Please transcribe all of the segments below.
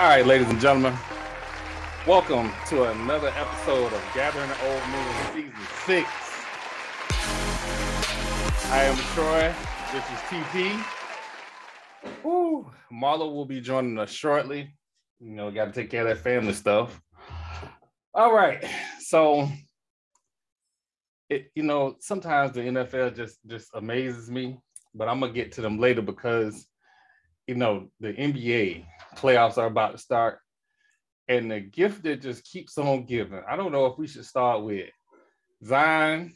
All right, ladies and gentlemen, welcome to another episode of Gathering the Old Men Season 6. I am Troy. This is TP. Marlo will be joining us shortly. You know, we got to take care of that family stuff. All right, so sometimes the NFL just amazes me, but I'm gonna get to them later because the NBA playoffs are about to start, and the gift that just keeps on giving. I don't know if we should start with Zion,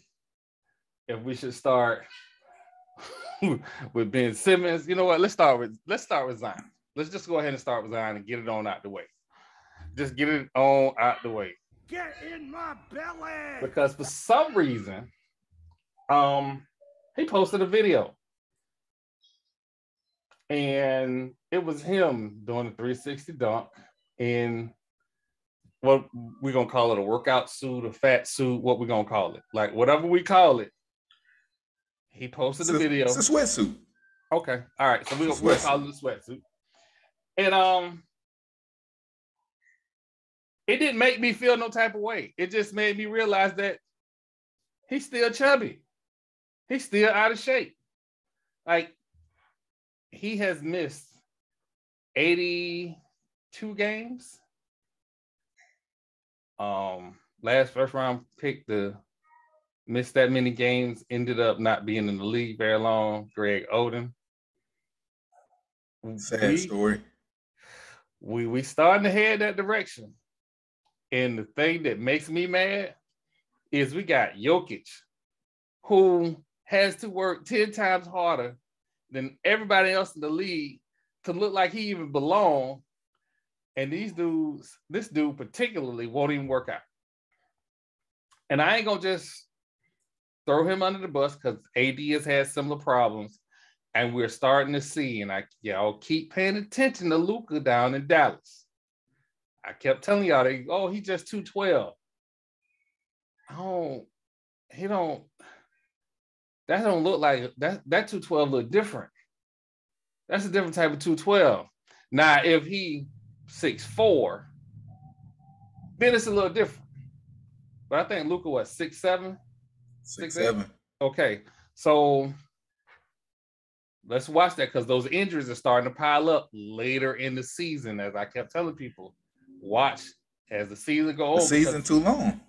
if we should start with Ben Simmons. You know what? Let's start with Zion. Let's just go ahead and start with Zion and get it on out the way. Just get it on out the way. Get in my belly. Because for some reason, he posted a video. And it was him doing a 360 dunk in what we're going to call it, a workout suit, a fat suit, what we're going to call it. Like, whatever we call it, he posted the video. It's a sweatsuit. Okay. All right. So we'll call it a sweatsuit. And it didn't make me feel no type of way. It just made me realize that he's still chubby. He's still out of shape. Like, he has missed 82 games. Last first round pick to miss that many games ended up not being in the league very long. Greg Oden. Sad story. We starting to head that direction. And the thing that makes me mad is we got Jokic, who has to work 10 times harder than everybody else in the league to look like he even belong. And these dudes, this dude particularly, won't even work out. And I ain't gonna just throw him under the bus because AD has had similar problems. And we're starting to see, and y'all keep paying attention to Luka down in Dallas. I kept telling y'all, he's just 212. That don't look like that 212 look different. That's a different type of 212. Now, if he 6'4", then it's a little different. But I think Luka was 6'7"? 6'7". Okay, so let's watch that because those injuries are starting to pile up later in the season. As I kept telling people, watch as the season goes. The season too long.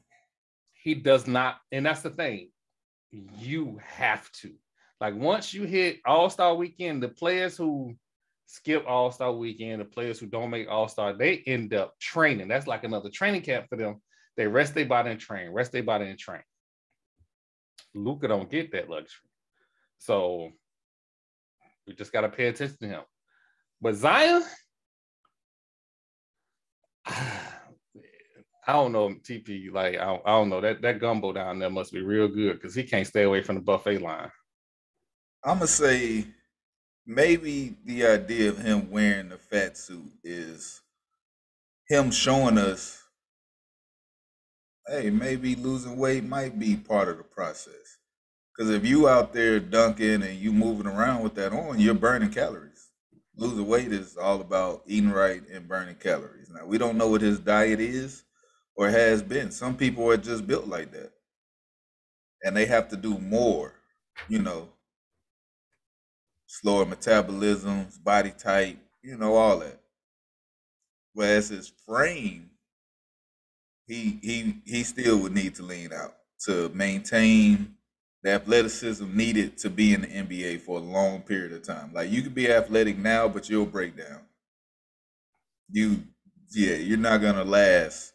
He does not, and that's the thing. You have to. Like, once you hit All-Star Weekend, the players who skip All-Star Weekend, the players who don't make All-Star, they end up training. That's like another training camp for them. They rest their body and train, Luka don't get that luxury. So we just got to pay attention to him. But Zion, I don't know, TP, like, I don't know. That gumbo down there must be real good because he can't stay away from the buffet line. I'm going to say maybe the idea of him wearing the fat suit is him showing us, hey, maybe losing weight might be part of the process. Because if you out there dunking and you moving around with that on, you're burning calories. Losing weight is all about eating right and burning calories. Now, we don't know what his diet is or has been. Some people are just built like that. And they have to do more, slower metabolisms, body type, all that. Whereas his frame, he still would need to lean out to maintain the athleticism needed to be in the NBA for a long period of time. Like, you could be athletic now, but you'll break down. You're not gonna last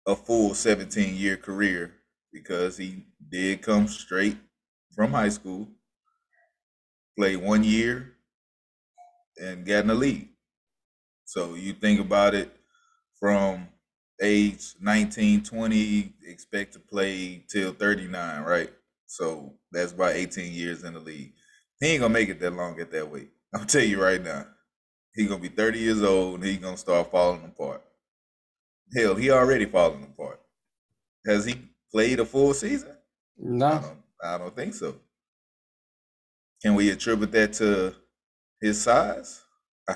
a full 17-year career because he did come straight from high school, played 1 year, and got in the league. So you think about it, from age 19, 20, expect to play till 39, right? So that's about 18 years in the league. He ain't gonna make it that long at that weight. I'll tell you right now. He's gonna be 30 years old and he's gonna start falling apart. Hell, he already falling apart. Has he played a full season? No. I don't think so. Can we attribute that to his size?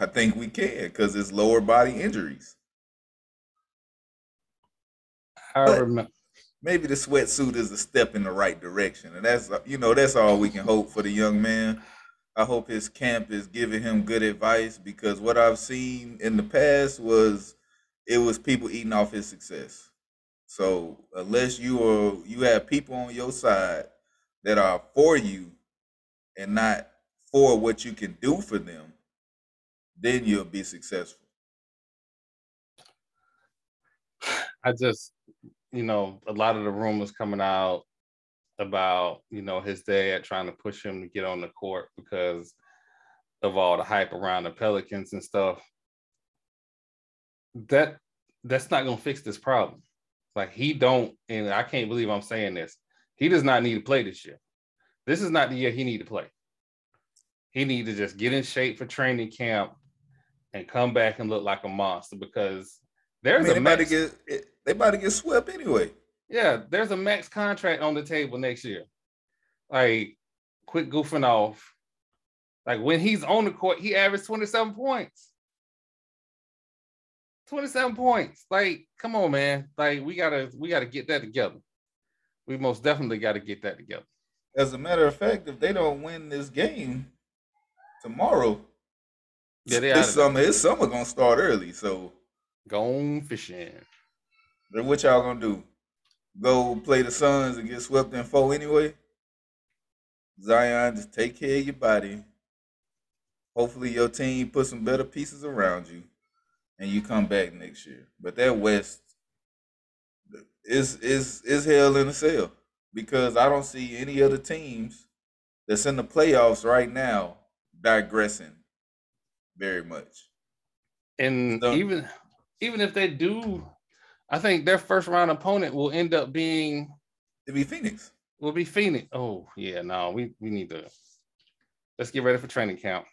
I think we can because it's lower body injuries. I But remember. maybe the sweatsuit is a step in the right direction, and that's all we can hope for the young man. I hope his camp is giving him good advice because what I've seen in the past was it was people eating off his success. So unless you have people on your side that are for you and not for what you can do for them, then you'll be successful. I just, a lot of the rumors coming out about, his dad trying to push him to get on the court because of all the hype around the Pelicans and stuff. That's not gonna fix this problem. Like he don't, and I can't believe I'm saying this. He does not need to play this year. This is not the year he need to play. He need to just get in shape for training camp and come back and look like a monster because I there's mean, a max. they about to get swept anyway. Yeah, there's a max contract on the table next year. Like, quit goofing off. Like when he's on the court, he averaged 27 points. 27 points. Like, come on, man. Like, we gotta get that together. We most definitely gotta get that together. As a matter of fact, if they don't win this game tomorrow, Yeah, they out of there. his summer gonna start early. So Gone fishing. what y'all gonna do? Go play the Suns and get swept in 4 anyway? Zion, just take care of your body. Hopefully your team put some better pieces around you and you come back next year. But that West is hell in a cell because I don't see any other teams that's in the playoffs right now digressing very much. And So even if they do, I think their first round opponent will end up being it'd be Phoenix. Will be Phoenix. Oh yeah, no, we need to let's get ready for training camp.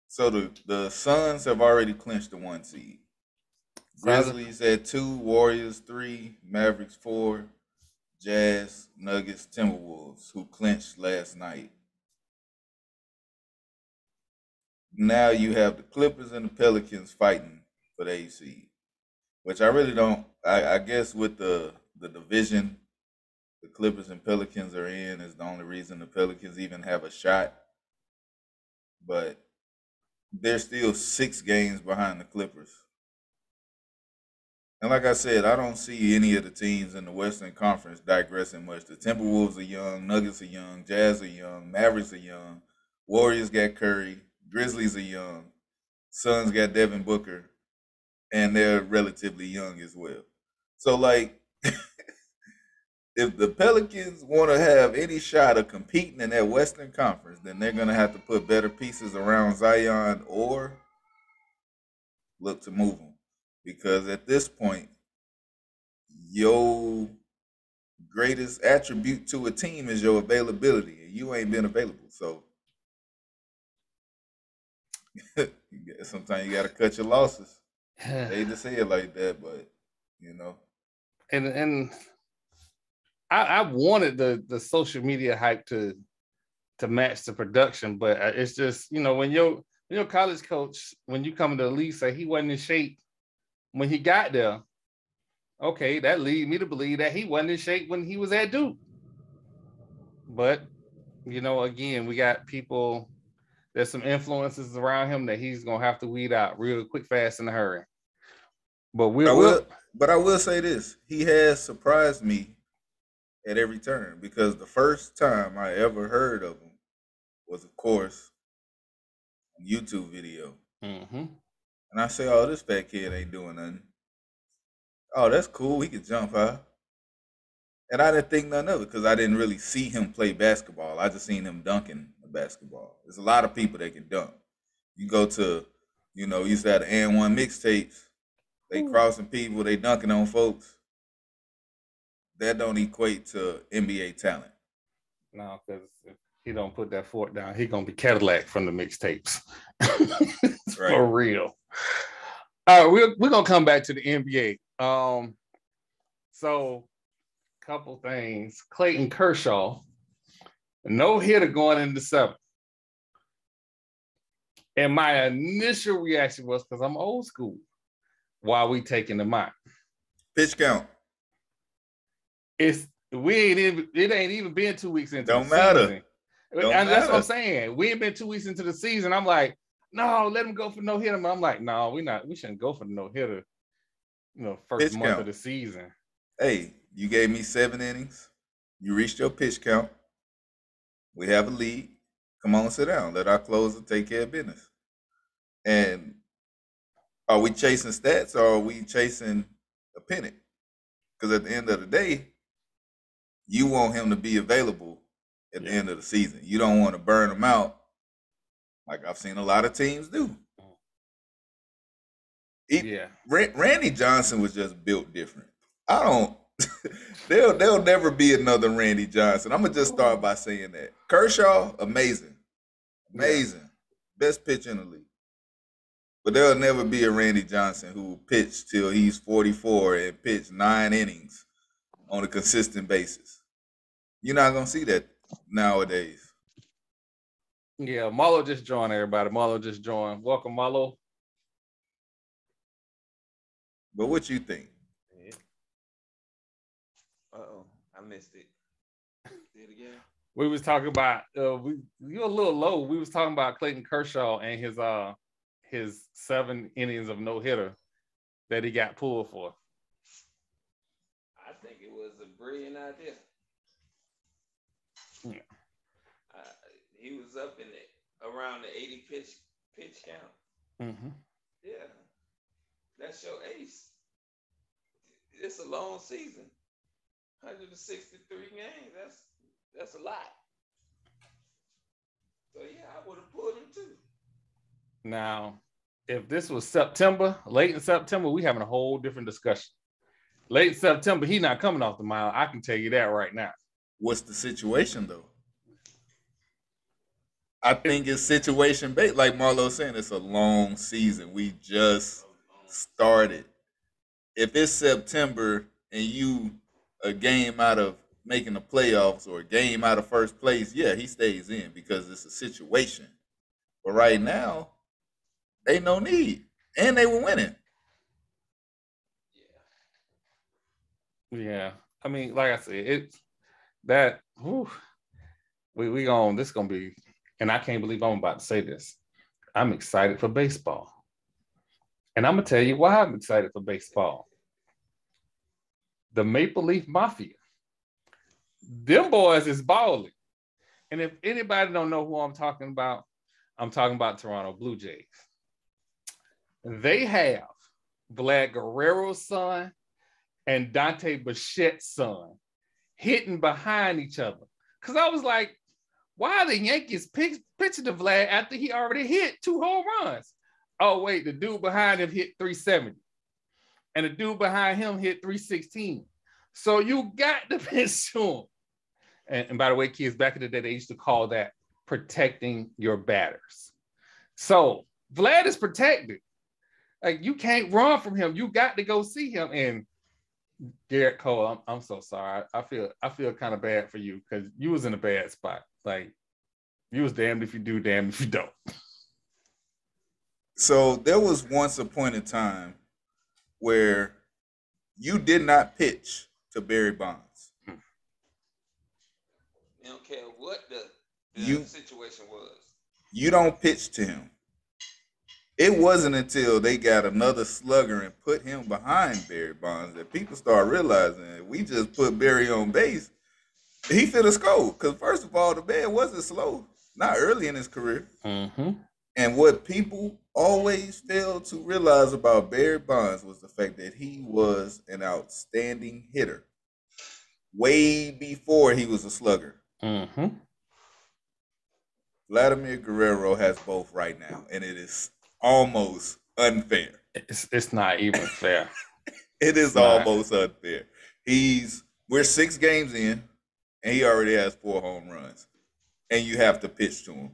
So the Suns have already clinched the 1 seed. Grizzlies at 2, Warriors 3, Mavericks 4, Jazz, Nuggets, Timberwolves, who clinched last night. Now you have the Clippers and the Pelicans fighting for the 8 seed, which I really don't. I guess with the division the Clippers and Pelicans are in is the only reason the Pelicans even have a shot. But they're still 6 games behind the Clippers. And like I said, I don't see any of the teams in the Western Conference digressing much. The Timberwolves are young, Nuggets are young, Jazz are young, Mavericks are young, Warriors got Curry, Grizzlies are young, Suns got Devin Booker, and they're relatively young as well. So, like, if the Pelicans want to have any shot of competing in that Western Conference, then they're going to have to put better pieces around Zion or look to move him. Because at this point, your greatest attribute to a team is your availability, and you ain't been available. So sometimes you got to cut your losses. They just say it like that, but you know. And I wanted the social media hype to match the production, but it's just when your college coach, when you come to the league, say he wasn't in shape when he got there. Okay, that leads me to believe that he wasn't in shape when he was at Duke. But again, we got people. There's some influences around him that he's gonna have to weed out real quick, fast, in a hurry. But I will say this: he has surprised me at every turn because the first time I ever heard of him was, of course, a YouTube video. Mm-hmm. And I say, "Oh, this fat kid ain't doing nothing. Oh, that's cool. He can jump high." And I didn't think none of it because I didn't really see him play basketball. I just seen him dunking the basketball. There's a lot of people that can dunk. You go to, used to have the N1 mixtapes. They crossing people, they dunking on folks. That don't equate to NBA talent. No, because if he don't put that fork down, he gonna be Cadillac from the mixtapes. Right. For real. All right, we're gonna come back to the NBA. So couple things. Clayton Kershaw, no hitter going into 7th. And my initial reaction was, because I'm old school, why are we taking them out? Pitch count. It ain't even been 2 weeks into Don't the matter. season. Don't And that's matter. what I'm saying. We ain't been 2 weeks into the season. I'm like, no, let him go for no hitter. I'm like, no, we shouldn't go for the no hitter, first Pitch month count. of the season. Hey, you gave me 7 innings. You reached your pitch count. We have a lead. Come on, sit down. Let our closer take care of business. And are we chasing stats or are we chasing a pennant? Because at the end of the day, you want him to be available at the end of the season. You don't want to burn him out like I've seen a lot of teams do. Randy Johnson was just built different. I don't. There'll never be another Randy Johnson. I'm gonna just start by saying that. Kershaw, amazing, best pitcher in the league. But there'll never be a Randy Johnson who will pitch till he's 44 and pitch 9 innings on a consistent basis. You're not gonna see that nowadays. Yeah, Marlo just joined, everybody. Marlo just joined. Welcome, Marlo. But what you think? Uh-oh, I missed it. Say it again. We was talking about you're a little low. We was talking about Clayton Kershaw and his 7 innings of no hitter that he got pulled for. I think it was a brilliant idea. Yeah. He was up in around the 80 pitch count. Mm-hmm. Yeah, that's your ace. It's a long season, 163 games. That's a lot. So yeah, I would have pulled him too. Now, if this was September, late in September, we having a whole different discussion. Late in September, he not coming off the mound. I can tell you that right now. What's the situation though? I think it's situation based. Like Marlo saying, it's a long season. We just started. If it's September and you a game out of making the playoffs or a game out of first place, yeah, he stays in because it's a situation. But right now, ain't no need. And they were winning. Yeah. I mean, like I said, this is gonna be, and I can't believe I'm about to say this. I'm excited for baseball. And I'm gonna tell you why I'm excited for baseball. The Maple Leaf Mafia. Them boys is balling. And if anybody don't know who I'm talking about Toronto Blue Jays. They have Vlad Guerrero's son and Dante Bichette's son hitting behind each other. Because I was like, why are the Yankees pitching to Vlad after he already hit 2 home runs? Oh, wait, the dude behind him hit 370. And the dude behind him hit 316. So you got to pitch to him. And by the way, kids, back in the day, they used to call that protecting your batters. So Vlad is protected. Like, you can't run from him. You got to go see him. And Garrett Cole, I'm so sorry. I feel kind of bad for you because you was in a bad spot. Like, you was damned if you do, damned if you don't. So there was once a point in time where you did not pitch to Barry Bonds. You don't care what the situation was. You don't pitch to him. It wasn't until they got another slugger and put him behind Barry Bonds that people start realizing if we just put Barry on base, he finna score. Because first of all, the man wasn't slow, not early in his career. Mm-hmm. And what people always failed to realize about Barry Bonds was the fact that he was an outstanding hitter way before he was a slugger. Mm-hmm. Vladimir Guerrero has both right now, and it is almost unfair. It's not even fair. It is almost unfair. We're 6 games in, and he already has 4 home runs, and you have to pitch to him.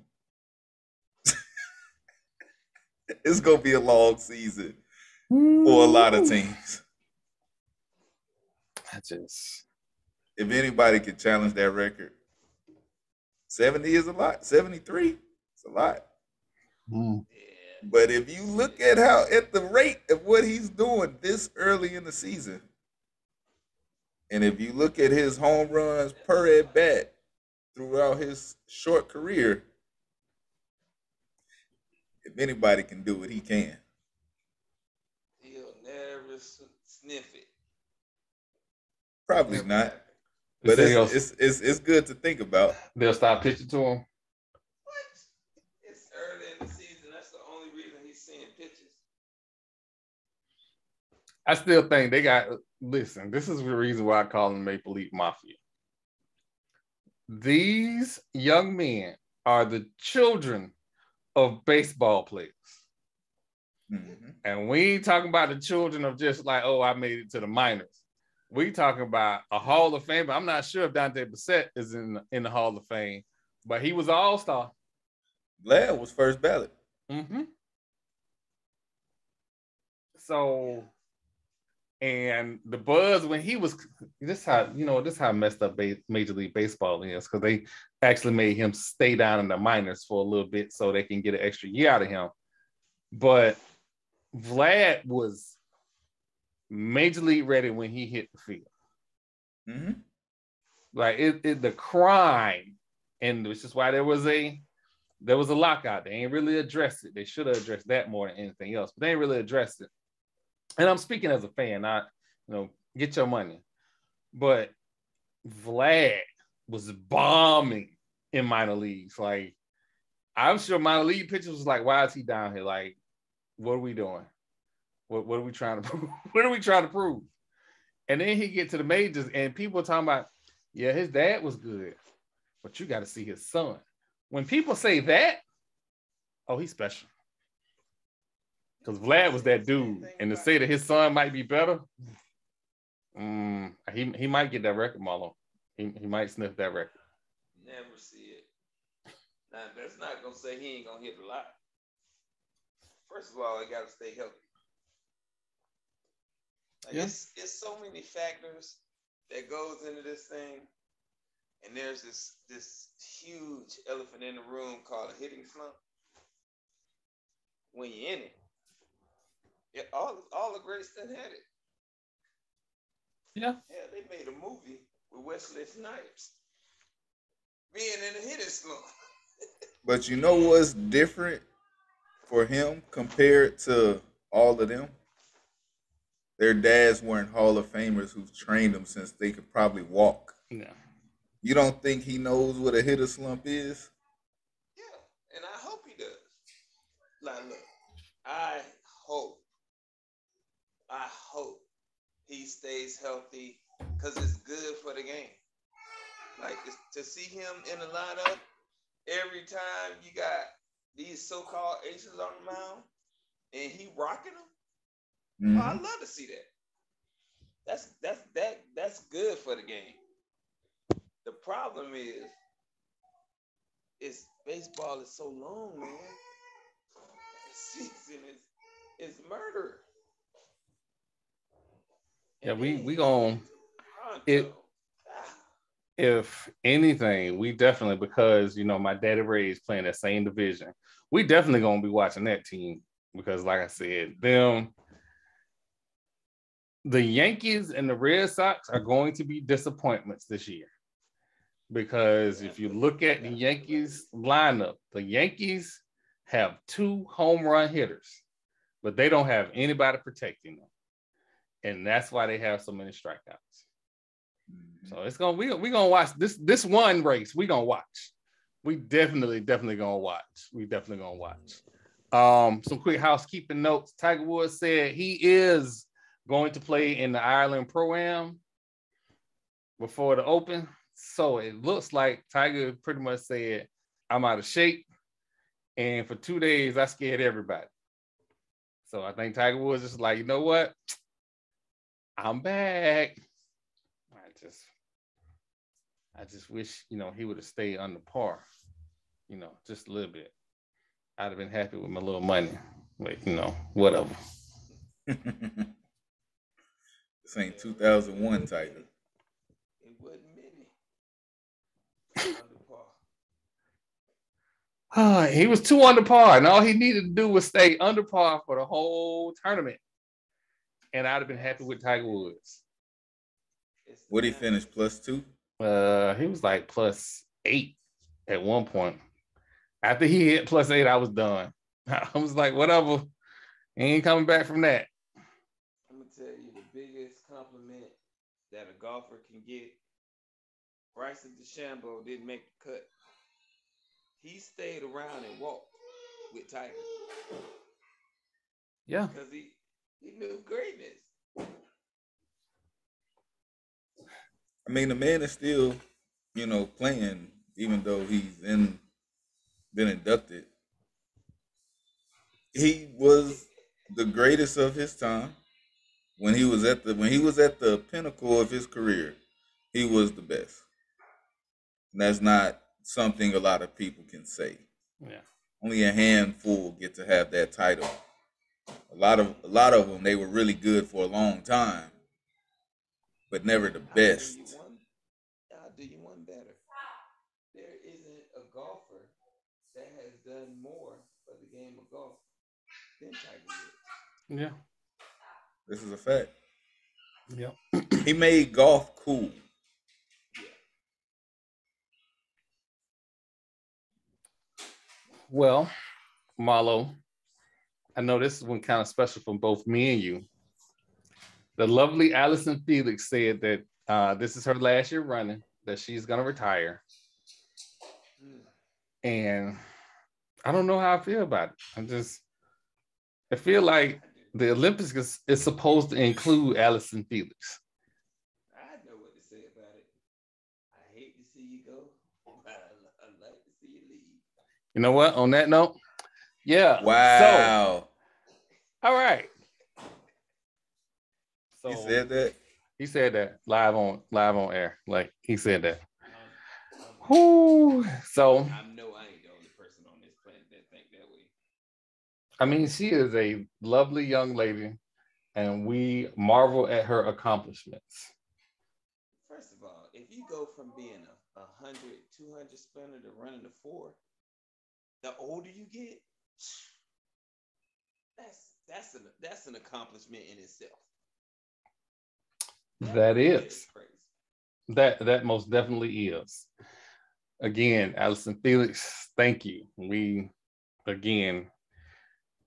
It's gonna be a long season for a lot of teams. If anybody can challenge that record, 70 is a lot. 73, it's a lot. Mm. Yeah. But if you look at the rate of what he's doing this early in the season, and if you look at his home runs per at bat throughout his short career, if anybody can do it, he can. He'll never sniff it. Probably Never not, happen. but Say it's good to think about. they'll stop pitching to him. What? It's early in the season. That's the only reason he's seeing pitches. I still think they got. Listen, this is the reason why I call them Maple Leaf Mafia. These young men are the children of baseball players. Mm-hmm. And we ain't talking about the children of just like, oh, I made it to the minors. We talking about a Hall of Fame. I'm not sure if Dante Bissett is in the Hall of Fame, but he was an all-star. Vlad was first ballot. Mm-hmm. So, and the buzz when he was, this how messed up Major League Baseball is, because they actually made him stay down in the minors for a little bit so they can get an extra year out of him. But Vlad was Major League ready when he hit the field. Mm-hmm. Like the crime, and which is why there was a lockout. They ain't really addressed it. They should have addressed that more than anything else, but they ain't really addressed it. And I'm speaking as a fan, not, get your money. But Vlad was bombing in minor leagues. Like, I'm sure minor league pitchers was like, why is he down here? Like, what are we doing? What are we trying to prove? What are we trying to prove? And then he get to the majors and people are talking about, yeah, his dad was good, but you got to see his son. When people say that, oh, he's special. Because Vlad was that dude. And to say that his son might be better, he might get that record, Marlo. He might sniff that record. Never see it. Now, that's not going to say he ain't going to hit a lot. First of all, he got to stay healthy. Like, yeah. It's so many factors that goes into this thing. And there's this huge elephant in the room called a hitting slump. When you're in it, all the greats done had it. Yeah. Yeah, they made a movie with Wesley Snipes being in a hitting slump. But you know what's different for him compared to all of them? Their dads weren't Hall of Famers who've trained them since they could probably walk. Yeah. You don't think he knows what a hitter slump is? Yeah, and I hope he does. Like, look, I hope he stays healthy because it's good for the game. Like, to see him in the lineup every time you got these so-called aces on the mound and he rocking them. Mm-hmm. Oh, I'd love to see that. That's good for the game. The problem is baseball is so long, man. The season is murder. Yeah, we gonna if anything, we definitely, because my daddy Ray's playing that same division, we definitely gonna be watching that team because, like I said, the Yankees and the Red Sox are going to be disappointments this year. Because if you look at the Yankees lineup, the Yankees have 2 home run hitters, but they don't have anybody protecting them. And that's why they have so many strikeouts. So it's we gonna watch this one race. We gonna watch. We definitely gonna watch. We definitely gonna watch. Some quick housekeeping notes. Tiger Woods said he is going to play in the Ireland Pro-Am before the Open. So it looks like Tiger pretty much said, I'm out of shape. And for 2 days, I scared everybody. So I think Tiger Woods is like, you know what? I'm back. I just wish, he would have stayed under par, just a little bit. I'd have been happy with my little money. But, whatever. This ain't 2001 Tiger. It wasn't many. Under par. He was 2 under par, and all he needed to do was stay under par for the whole tournament. And I'd have been happy with Tiger Woods. What did he finish, +2? He was like +8 at one point. After he hit +8, I was done. I was like, whatever. He ain't coming back from that. I'm gonna tell you the biggest compliment that a golfer can get. Bryson DeChambeau didn't make the cut. He stayed around and walked with Tiger. Yeah. Because he knew greatness. I mean, the man is still, playing, even though he's been inducted. He was the greatest of his time. When he was at the pinnacle of his career, he was the best. And that's not something a lot of people can say. Yeah. Only a handful get to have that title. A lot of them, they were really good for a long time, but never the best. I'll do you one better. There isn't a golfer that has done more for the game of golf than Tiger Woods. Yeah. This is a fact. Yeah. He made golf cool. Yeah. Well, Marlo, I know this is one kind of special from both me and you. The lovely Allison Felix said that this is her last year running, that she's going to retire. And I don't know how I feel about it. I feel like the Olympics is supposed to include Allison Felix. I know what to say about it. I hate to see you go, but I like to see you leave. You know what? On that note, yeah. Wow. So, all right. So He said that? He said that live on air. Like, he said that. Whoo. So I know I ain't the only person on this planet that think that way. I mean, she is a lovely young lady, and we marvel at her accomplishments. First of all, if you go from being a 100, 200 sprinter to running a 4, the older you get, that's an accomplishment in itself. That is crazy. That most definitely is. Again, Allison Felix, thank you. We again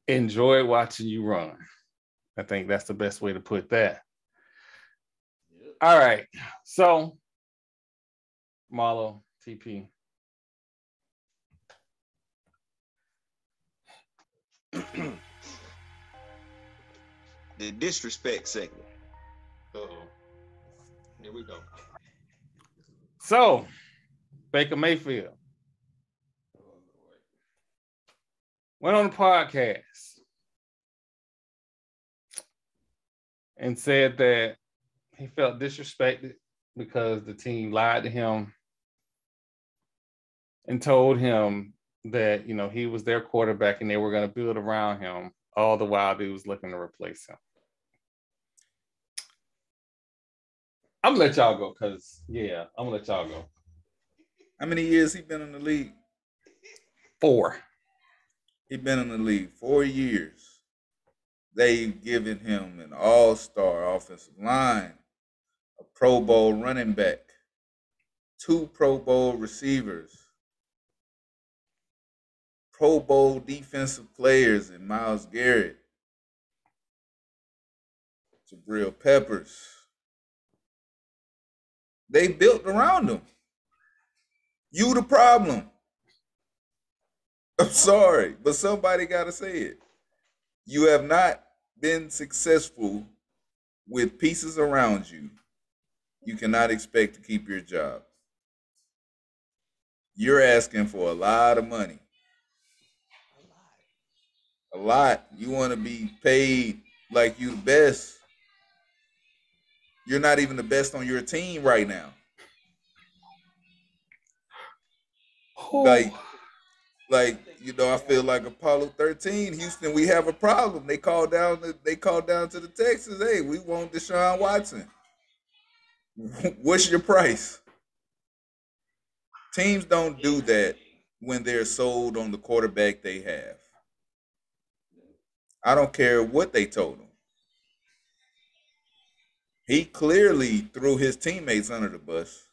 enjoy watching you run. I think that's the best way to put that. Yep. All right. So, Marlo, TP. The disrespect segment. Uh-oh. Here we go. So, Baker Mayfield went on a podcast and said that he felt disrespected because the team lied to him and told him that, he was their quarterback and they were going to build around him, all the while they was looking to replace him. I'm going to let y'all go because, I'm going to let y'all go. How many years he been in the league? 4. He been in the league 4 years. They've given him an all-star offensive line, a Pro Bowl running back, 2 Pro Bowl receivers, Pro Bowl defensive players in Myles Garrett, Jabril Peppers. They built around him. You the problem. I'm sorry, but somebody got to say it. You have not been successful with pieces around you. You cannot expect to keep your job. You're asking for a lot of money. A lot. You want to be paid like you the best. You're not even the best on your team right now. Oh. Like I feel like Apollo 13, Houston, we have a problem. They called down to the Texans. Hey, we want Deshaun Watson. What's your price? Teams don't do that when they're sold on the quarterback they have. I don't care what they told him. He clearly threw his teammates under the bus.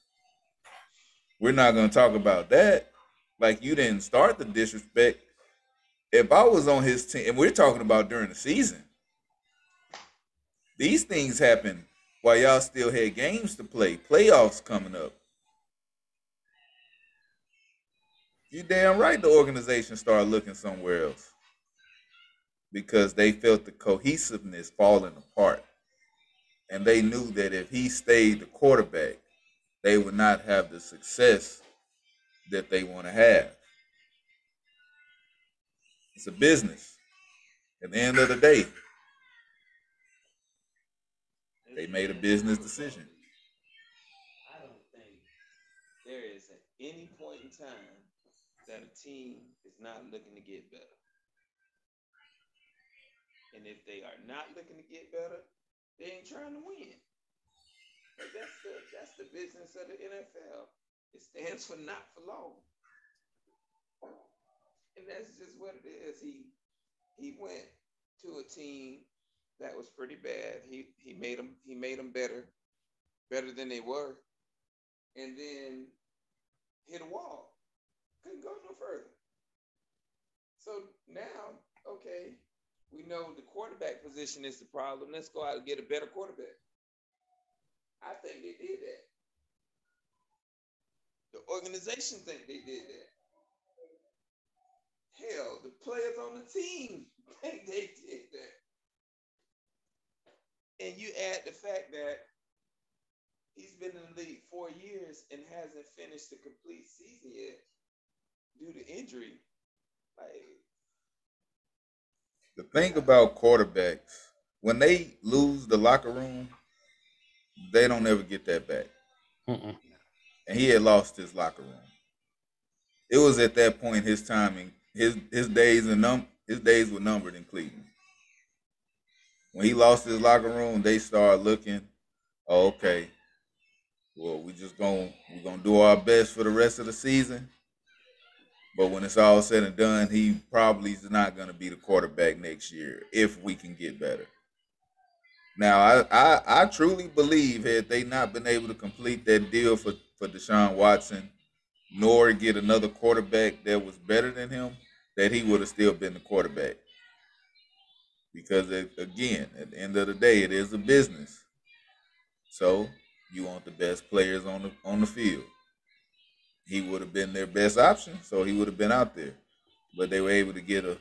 We're not going to talk about that. Like, you didn't start the disrespect. If I was on his team, and we're talking about during the season, these things happen while y'all still had games to play, playoffs coming up. You damn right the organization started looking somewhere else because they felt the cohesiveness falling apart. And they knew that if he stayed the quarterback, they would not have the success that they want to have. It's a business. At the end of the day, they made a business decision. I don't think there is at any point in time that a team is not looking to get better. And if they are not looking to get better, they ain't trying to win. But that's the business of the NFL. It stands for not for long. And that's just what it is. He went to a team that was pretty bad. He made them better than they were, and then hit a wall. Couldn't go no further. So now, okay, we know the quarterback position is the problem. Let's go out and get a better quarterback. I think they did that. The organization think they did that. Hell, the players on the team think they did that. And you add the fact that he's been in the league 4 years and hasn't finished the complete season yet due to injury. Like, The thing about quarterbacks, when they lose the locker room, they don't ever get that back. Mm-mm. And he had lost his locker room. It was at that point his timing, his days were numbered in Cleveland. When he lost his locker room, they started looking, oh, okay, well, we're gonna do our best for the rest of the season. But when it's all said and done, he probably is not gonna be the quarterback next year if we can get better. Now, I truly believe had they not been able to complete that deal for Deshaun Watson, nor get another quarterback that was better than him, that he would have still been the quarterback. Because, again, at the end of the day, it is a business. So you want the best players on the field. He would have been their best option, so he would have been out there. But they were able to get a,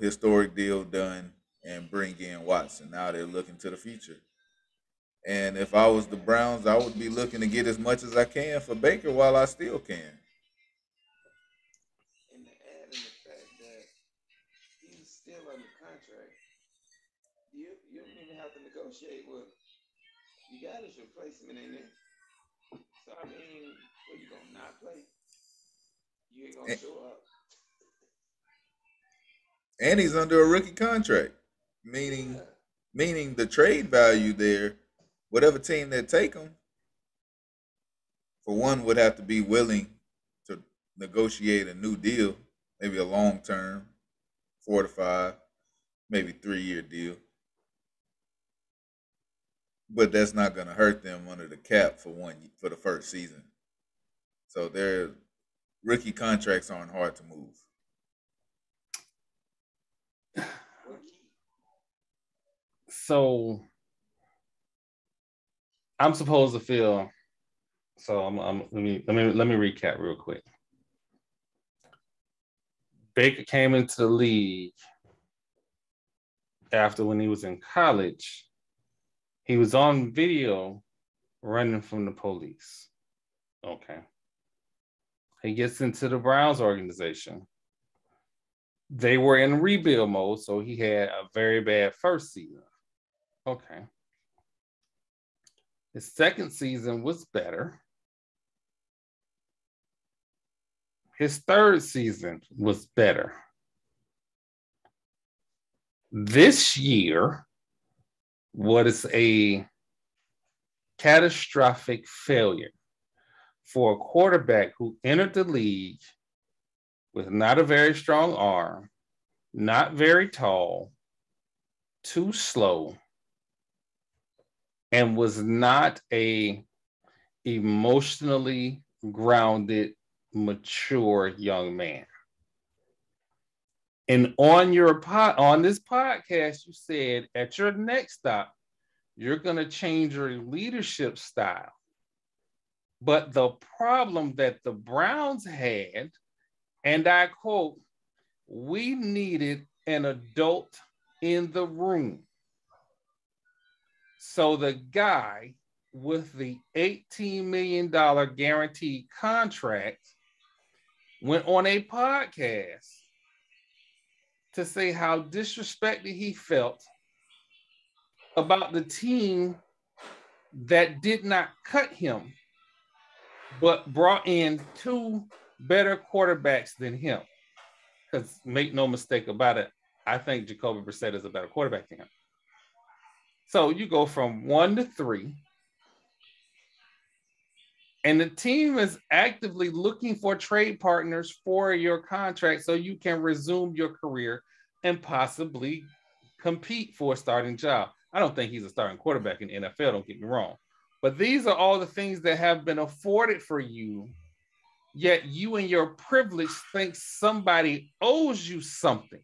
historic deal done and bring in Watson. Now they're looking to the future. And if I was the Browns, I would be looking to get as much as I can for Baker while I still can. and to add in the fact that he's still under contract, you don't even have to negotiate with him. You got his replacement in there. So I mean, what, you gonna not play? You ain't gonna show up. And he's under a rookie contract, meaning Yeah. meaning the trade value there, whatever team that take him, for one, would have to be willing to negotiate a new deal, maybe a long term, 4 to 5, maybe 3-year deal. But that's not going to hurt them under the cap for the first season. So their rookie contracts aren't hard to move. So I'm supposed to feel. So let me recap real quick. Baker came into the league after when he was in college. He was on video running from the police. Okay. He gets into the Browns organization. They were in rebuild mode, so he had a very bad first season. Okay. His second season was better. His third season was better. This year was a catastrophic failure for a quarterback who entered the league with not a very strong arm, not very tall, too slow, and was not a emotionally grounded, mature young man. And on this podcast, you said at your next stop, you're going to change your leadership style. But the problem that the Browns had, and I quote, we needed an adult in the room. So the guy with the $18 million guaranteed contract went on a podcast to say how disrespected he felt about the team that did not cut him, but brought in two better quarterbacks than him. Because make no mistake about it, I think Jacoby Brissett is a better quarterback than him. So you go from 1 to 3, and the team is actively looking for trade partners for your contract so you can resume your career and possibly compete for a starting job. I don't think he's a starting quarterback in the NFL, don't get me wrong. But these are all the things that have been afforded for you, yet you and your privilege think somebody owes you something.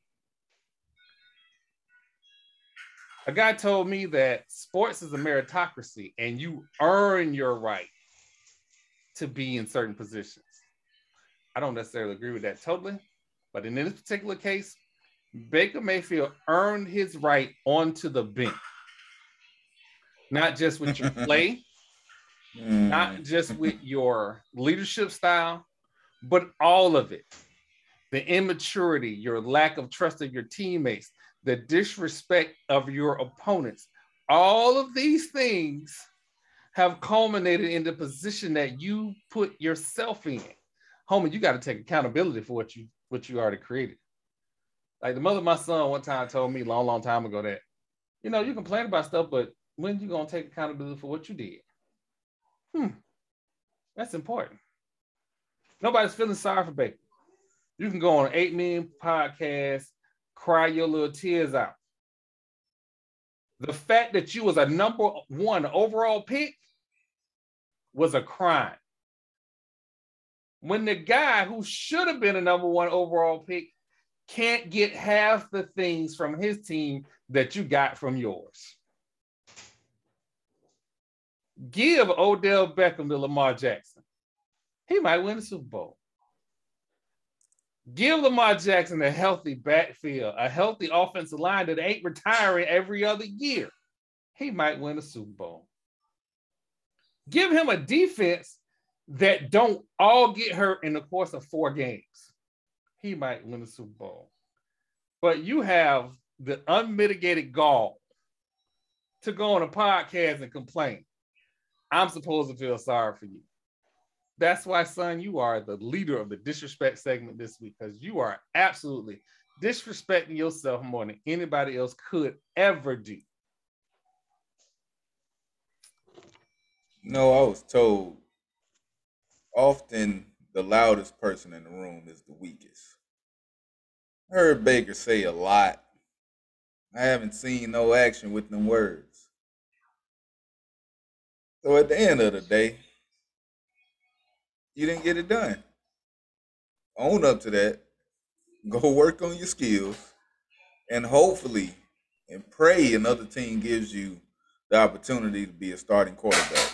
A guy told me that sports is a meritocracy and you earn your right to be in certain positions. I don't necessarily agree with that totally, but in this particular case, Baker Mayfield earned his right onto the bench. Not just with your play, not just with your leadership style, but all of it. The immaturity, your lack of trust of your teammates, the disrespect of your opponents. All of these things have culminated in the position that you put yourself in. Homie, you got to take accountability for what you already created. Like the mother of my son one time told me long time ago that, you know, you complain about stuff, but when you going to take accountability for what you did? That's important. Nobody's feeling sorry for Baker. You can go on an 8 million podcast, cry your little tears out. The fact that you was a number 1 overall pick was a crime. When the guy who should have been a number 1 overall pick can't get half the things from his team that you got from yours. Give Odell Beckham to Lamar Jackson. He might win the Super Bowl. Give Lamar Jackson a healthy backfield, a healthy offensive line that ain't retiring every other year. He might win a Super Bowl. Give him a defense that don't all get hurt in the course of 4 games. He might win a Super Bowl. But you have the unmitigated gall to go on a podcast and complain. I'm supposed to feel sorry for you. That's why, son, you are the leader of the disrespect segment this week, because you are absolutely disrespecting yourself more than anybody else could ever do. No, I was told often the loudest person in the room is the weakest. I heard Baker say a lot. I haven't seen no action with them words. So at the end of the day, you didn't get it done. Own up to that. Go work on your skills. And hopefully, and pray another team gives you the opportunity to be a starting quarterback.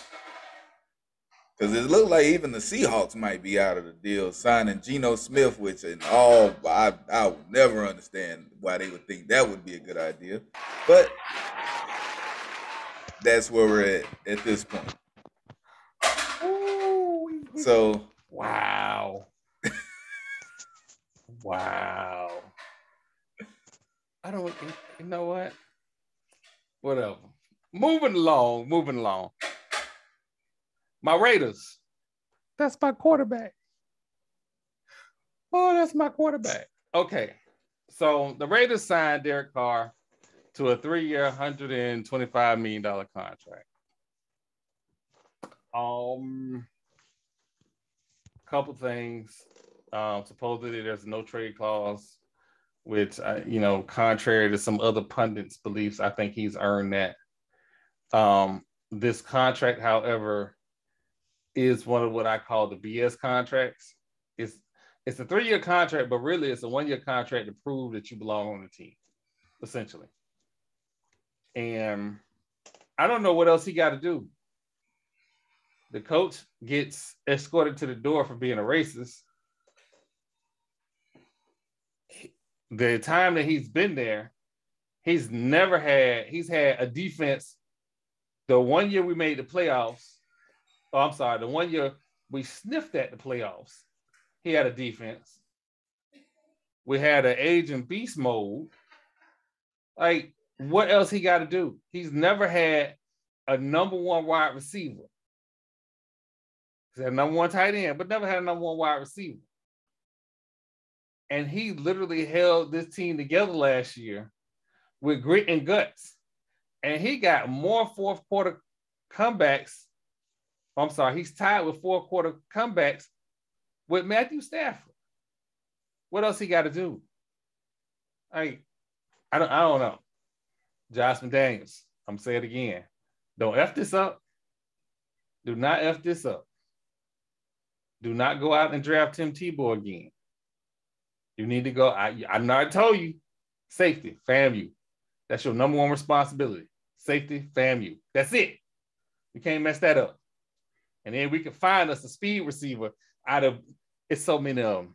Because it looked like even the Seahawks might be out of the deal, signing Geno Smith, which in all, I would never understand why they would think that would be a good idea. But that's where we're at this point. Ooh. So. Wow. Wow. I don't, you know what? Whatever. Moving along. My Raiders. That's my quarterback. Oh, that's my quarterback. Okay. So the Raiders signed Derek Carr to a 3-year, $125 million contract. Couple things. Supposedly, there's no trade clause, which contrary to some other pundits' beliefs, I think he's earned that. This contract, however, is one of what I call the BS contracts. It's a 3-year contract, but really it's a 1-year contract to prove that you belong on the team, essentially. And I don't know what else he got to do. The coach gets escorted to the door for being a racist. The time that he's been there, he's had a defense. The 1 year we made the playoffs, the 1 year we sniffed at the playoffs, he had a defense. We had an agent beast mode. Like, what else he got to do? He's never had a number 1 wide receiver. He's had a number 1 tight end, but never had a number 1 wide receiver. And he literally held this team together last year with grit and guts. And he got more fourth quarter comebacks. He's tied with fourth quarter comebacks with Matthew Stafford. What else he got to do? I don't know. Josh McDaniels, I'm saying it again. Don't F this up. Do not F this up. Do not go out and draft Tim Tebow again. You need to go. I know I told you, safety, FAMU. That's your number 1 responsibility. Safety, FAMU. That's it. You can't mess that up. And then we can find us a speed receiver out of, it's so many of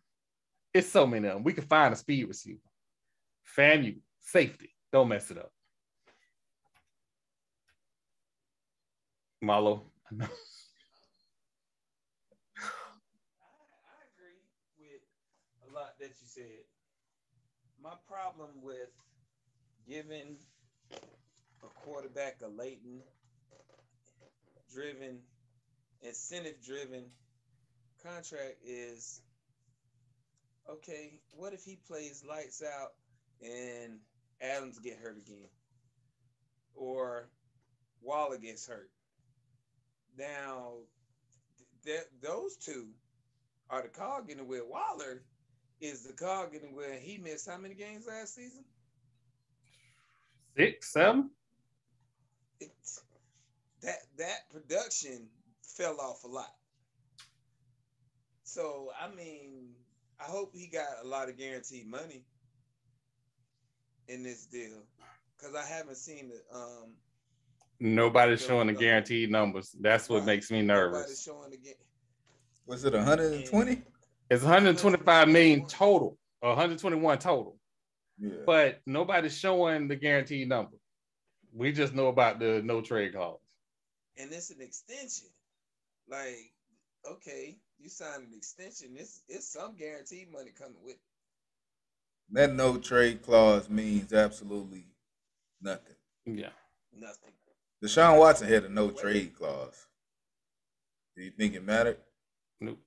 them. We can find a speed receiver. FAMU, safety. Don't mess it up. Marlo. I agree with a lot that you said. My problem with giving a quarterback a latent driven, incentive driven contract is, okay, what if he plays lights out and Adams get hurt again? Or Waller gets hurt? Now, those two are the cog in the wheel. Waller is the cog in the wheel. He missed how many games last season? 6, 7? That production fell off a lot. So, I mean, I hope he got a lot of guaranteed money in this deal, because I haven't seen the Nobody's showing the guaranteed numbers. That's what makes me nervous. Nobody's showing the Was it 120? It's 125 million total, or 121 total. Yeah. But nobody's showing the guaranteed number. We just know about the no trade clause. And it's an extension. Like, okay, you signed an extension. It's some guaranteed money coming with it. That no trade clause means absolutely nothing. Yeah. Nothing. Deshaun Watson had a no trade clause. Do you think it mattered? Nope.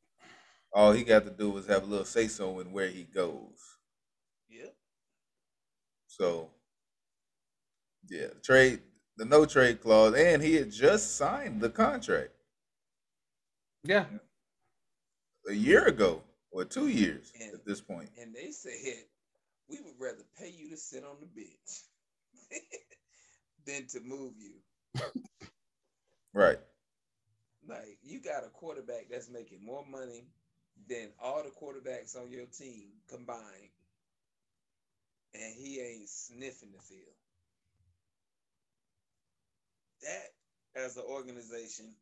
All he got to do was have a little say-so in where he goes. Yep. So, yeah, the no trade clause, and he had just signed the contract. Yeah. A year ago, or 2 years at this point. And they said, we would rather pay you to sit on the bench than to move you. Right. Like, you got a quarterback that's making more money than all the quarterbacks on your team combined, and he ain't sniffing the field. That, as an organization,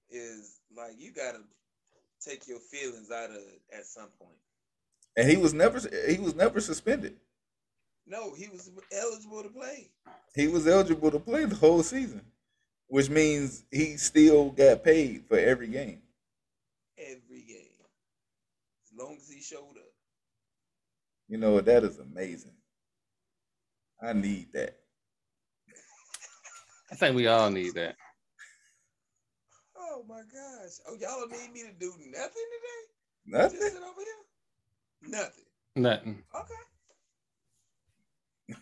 is like, you got to take your feelings out of it at some point. And he was never suspended. No, he was eligible to play. He was eligible to play the whole season, which means he still got paid for every game. Every game. As long as he showed up. You know what? That is amazing. I need that. I think we all need that. Oh, my gosh. Oh, y'all don't need me to do nothing today? Nothing? Just sit over here? Nothing. Nothing.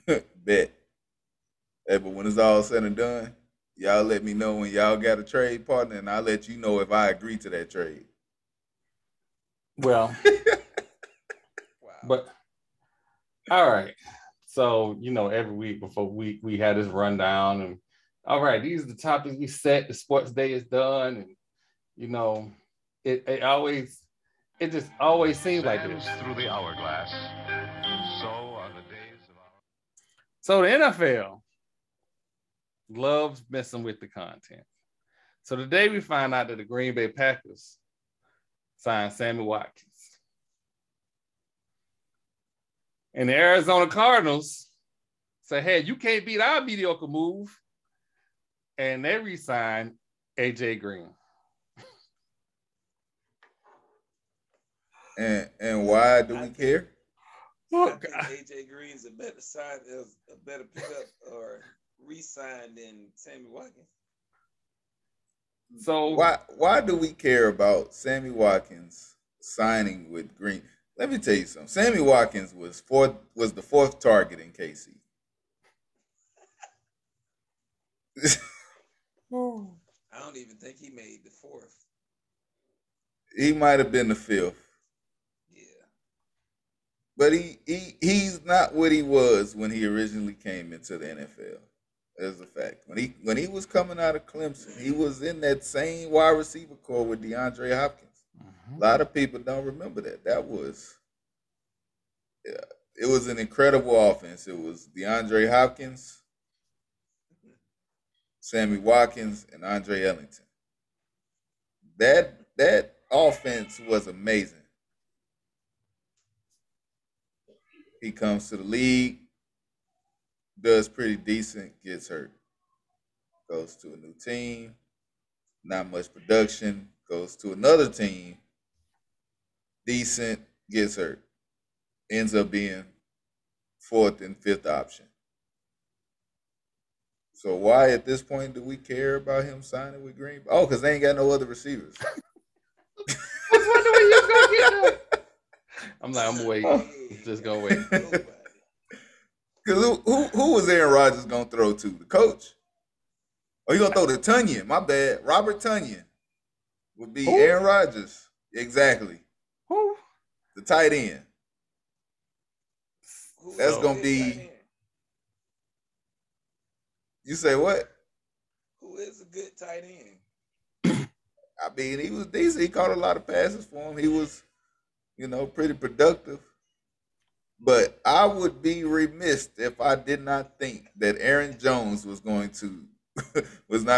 Okay. Bet. Hey, but when it's all said and done, y'all let me know when y'all got a trade partner, and I'll let you know if I agree to that trade. Well, But all right. So, every week before we had this rundown and all right, these are the topics we set. The sports day is done. And it just always seems like this. Through the hourglass. So are the days of our... So the NFL loves messing with the content. So today we find out that the Green Bay Packers signed Sammy Watkins. And the Arizona Cardinals say, hey, you can't beat our mediocre move. And they re-signed AJ Green. And why do we care? I think AJ Green's a better pickup or re-sign than Sammy Watkins. So why do we care about Sammy Watkins signing with Green? Let me tell you something. Sammy Watkins was the fourth target in KC. I don't even think he made the fourth. He might have been the fifth. Yeah. But he's not what he was when he originally came into the NFL. That's a fact. When he was coming out of Clemson, he was in that same wide receiver core with DeAndre Hopkins. A lot of people don't remember that. It was an incredible offense. It was DeAndre Hopkins, Sammy Watkins, and Andre Ellington. That offense was amazing. He comes to the league, does pretty decent, gets hurt. Goes to a new team, not much production, goes to another team, decent, gets hurt. Ends up being fourth and fifth option. So why at this point do we care about him signing with Green Bay? Oh, because they ain't got no other receivers. I was wondering when you was gonna get that. I'm gonna wait. Just gonna wait. Because who was Aaron Rodgers gonna throw to? The coach? Oh, you gonna throw to Tunyon? My bad. Robert Tunyon would be Aaron Rodgers. Exactly. Who? The tight end. That's gonna be. You say what? Who is a good tight end? I mean, he was decent. He caught a lot of passes for him. He was, pretty productive. But I would be remiss if I did not think that Aaron Jones was not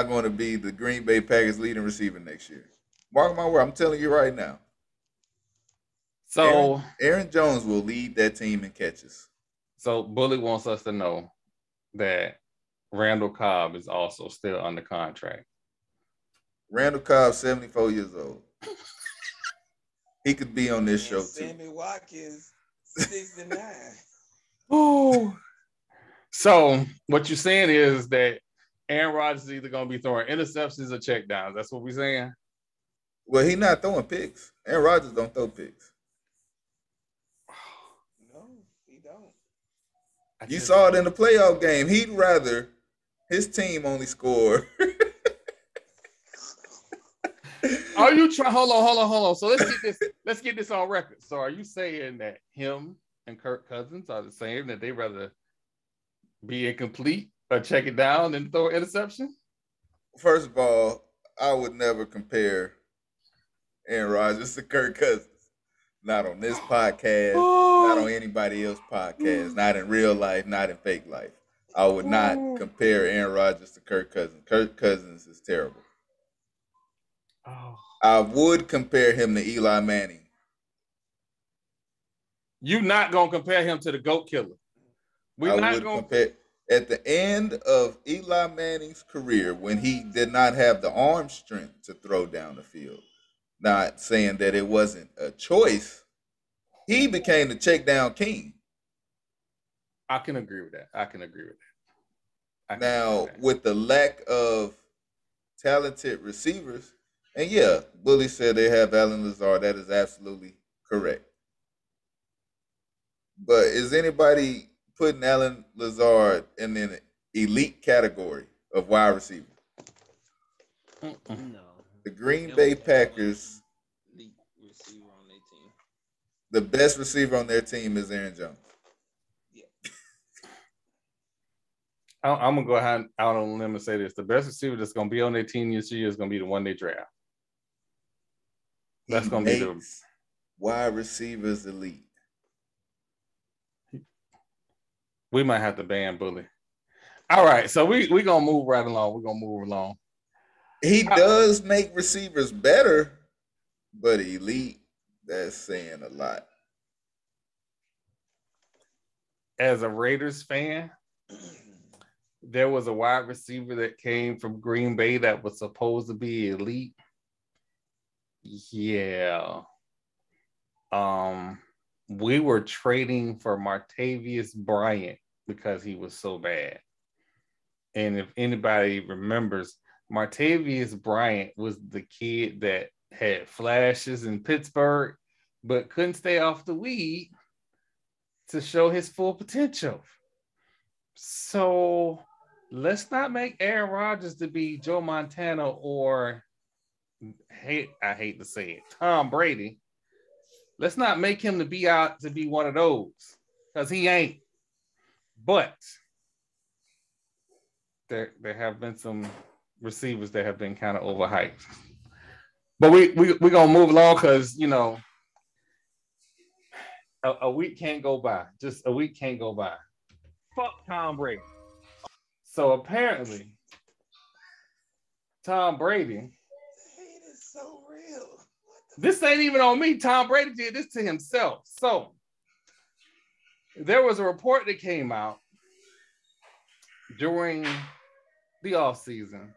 going to be the Green Bay Packers leading receiver next year. Mark my word, I'm telling you right now. So Aaron Jones will lead that team in catches. So Bully wants us to know that Randall Cobb is also still under contract. Randall Cobb, 74 years old. He could be on this show too. Sammy Watkins, 69. Oh. So what you're saying is that Aaron Rodgers is either going to be throwing interceptions or checkdowns. That's what we're saying? Well, he's not throwing picks. Aaron Rodgers don't throw picks. No, he don't. You saw it in the playoff game. He'd rather his team only score. Are you trying? Hold on. So let's get this on record. So are you saying that him and Kirk Cousins are the same, that they rather be incomplete or check it down and throw an interception? First of all, I would never compare Aaron Rodgers to Kirk Cousins. Not on this podcast, not on anybody else's podcast, not in real life, not in fake life. I would not compare Aaron Rodgers to Kirk Cousins. Kirk Cousins is terrible. Oh. I would compare him to Eli Manning. You're not going to compare him to the GOAT killer. We're not going to compare. At the end of Eli Manning's career, when he did not have the arm strength to throw down the field, not saying that it wasn't a choice, he became the check down king. I can agree with that. Now, with the lack of talented receivers, and yeah, Bully said they have Allen Lazard. That is absolutely correct. But is anybody putting Allen Lazard in an elite category of wide receiver? No. The Green Bay Packers. Elite receiver on their team. The best receiver on their team is Aaron Jones. Yeah. I'm gonna go ahead out on a limb and say this: the best receiver that's gonna be on their team this year is gonna be the one they draft. That's gonna be the wide receivers elite. We might have to ban Bully. All right, so we gonna move right along. We're gonna move along. He does make receivers better, but elite, that's saying a lot. As a Raiders fan, there was a wide receiver that came from Green Bay that was supposed to be elite. Yeah. We were trading for Martavius Bryant because he was so bad. And if anybody remembers, Martavius Bryant was the kid that had flashes in Pittsburgh, but couldn't stay off the weed to show his full potential. So let's not make Aaron Rodgers to be Joe Montana or, I hate to say it, Tom Brady. Let's not make him to be out to be one of those, because he ain't. But there have been some receivers that have been kind of overhyped. But we're gonna move along because a week can't go by. Just a week can't go by. Fuck Tom Brady. So apparently, Tom Brady. The hate is so real. This ain't even on me. Tom Brady did this to himself. So there was a report that came out during the offseason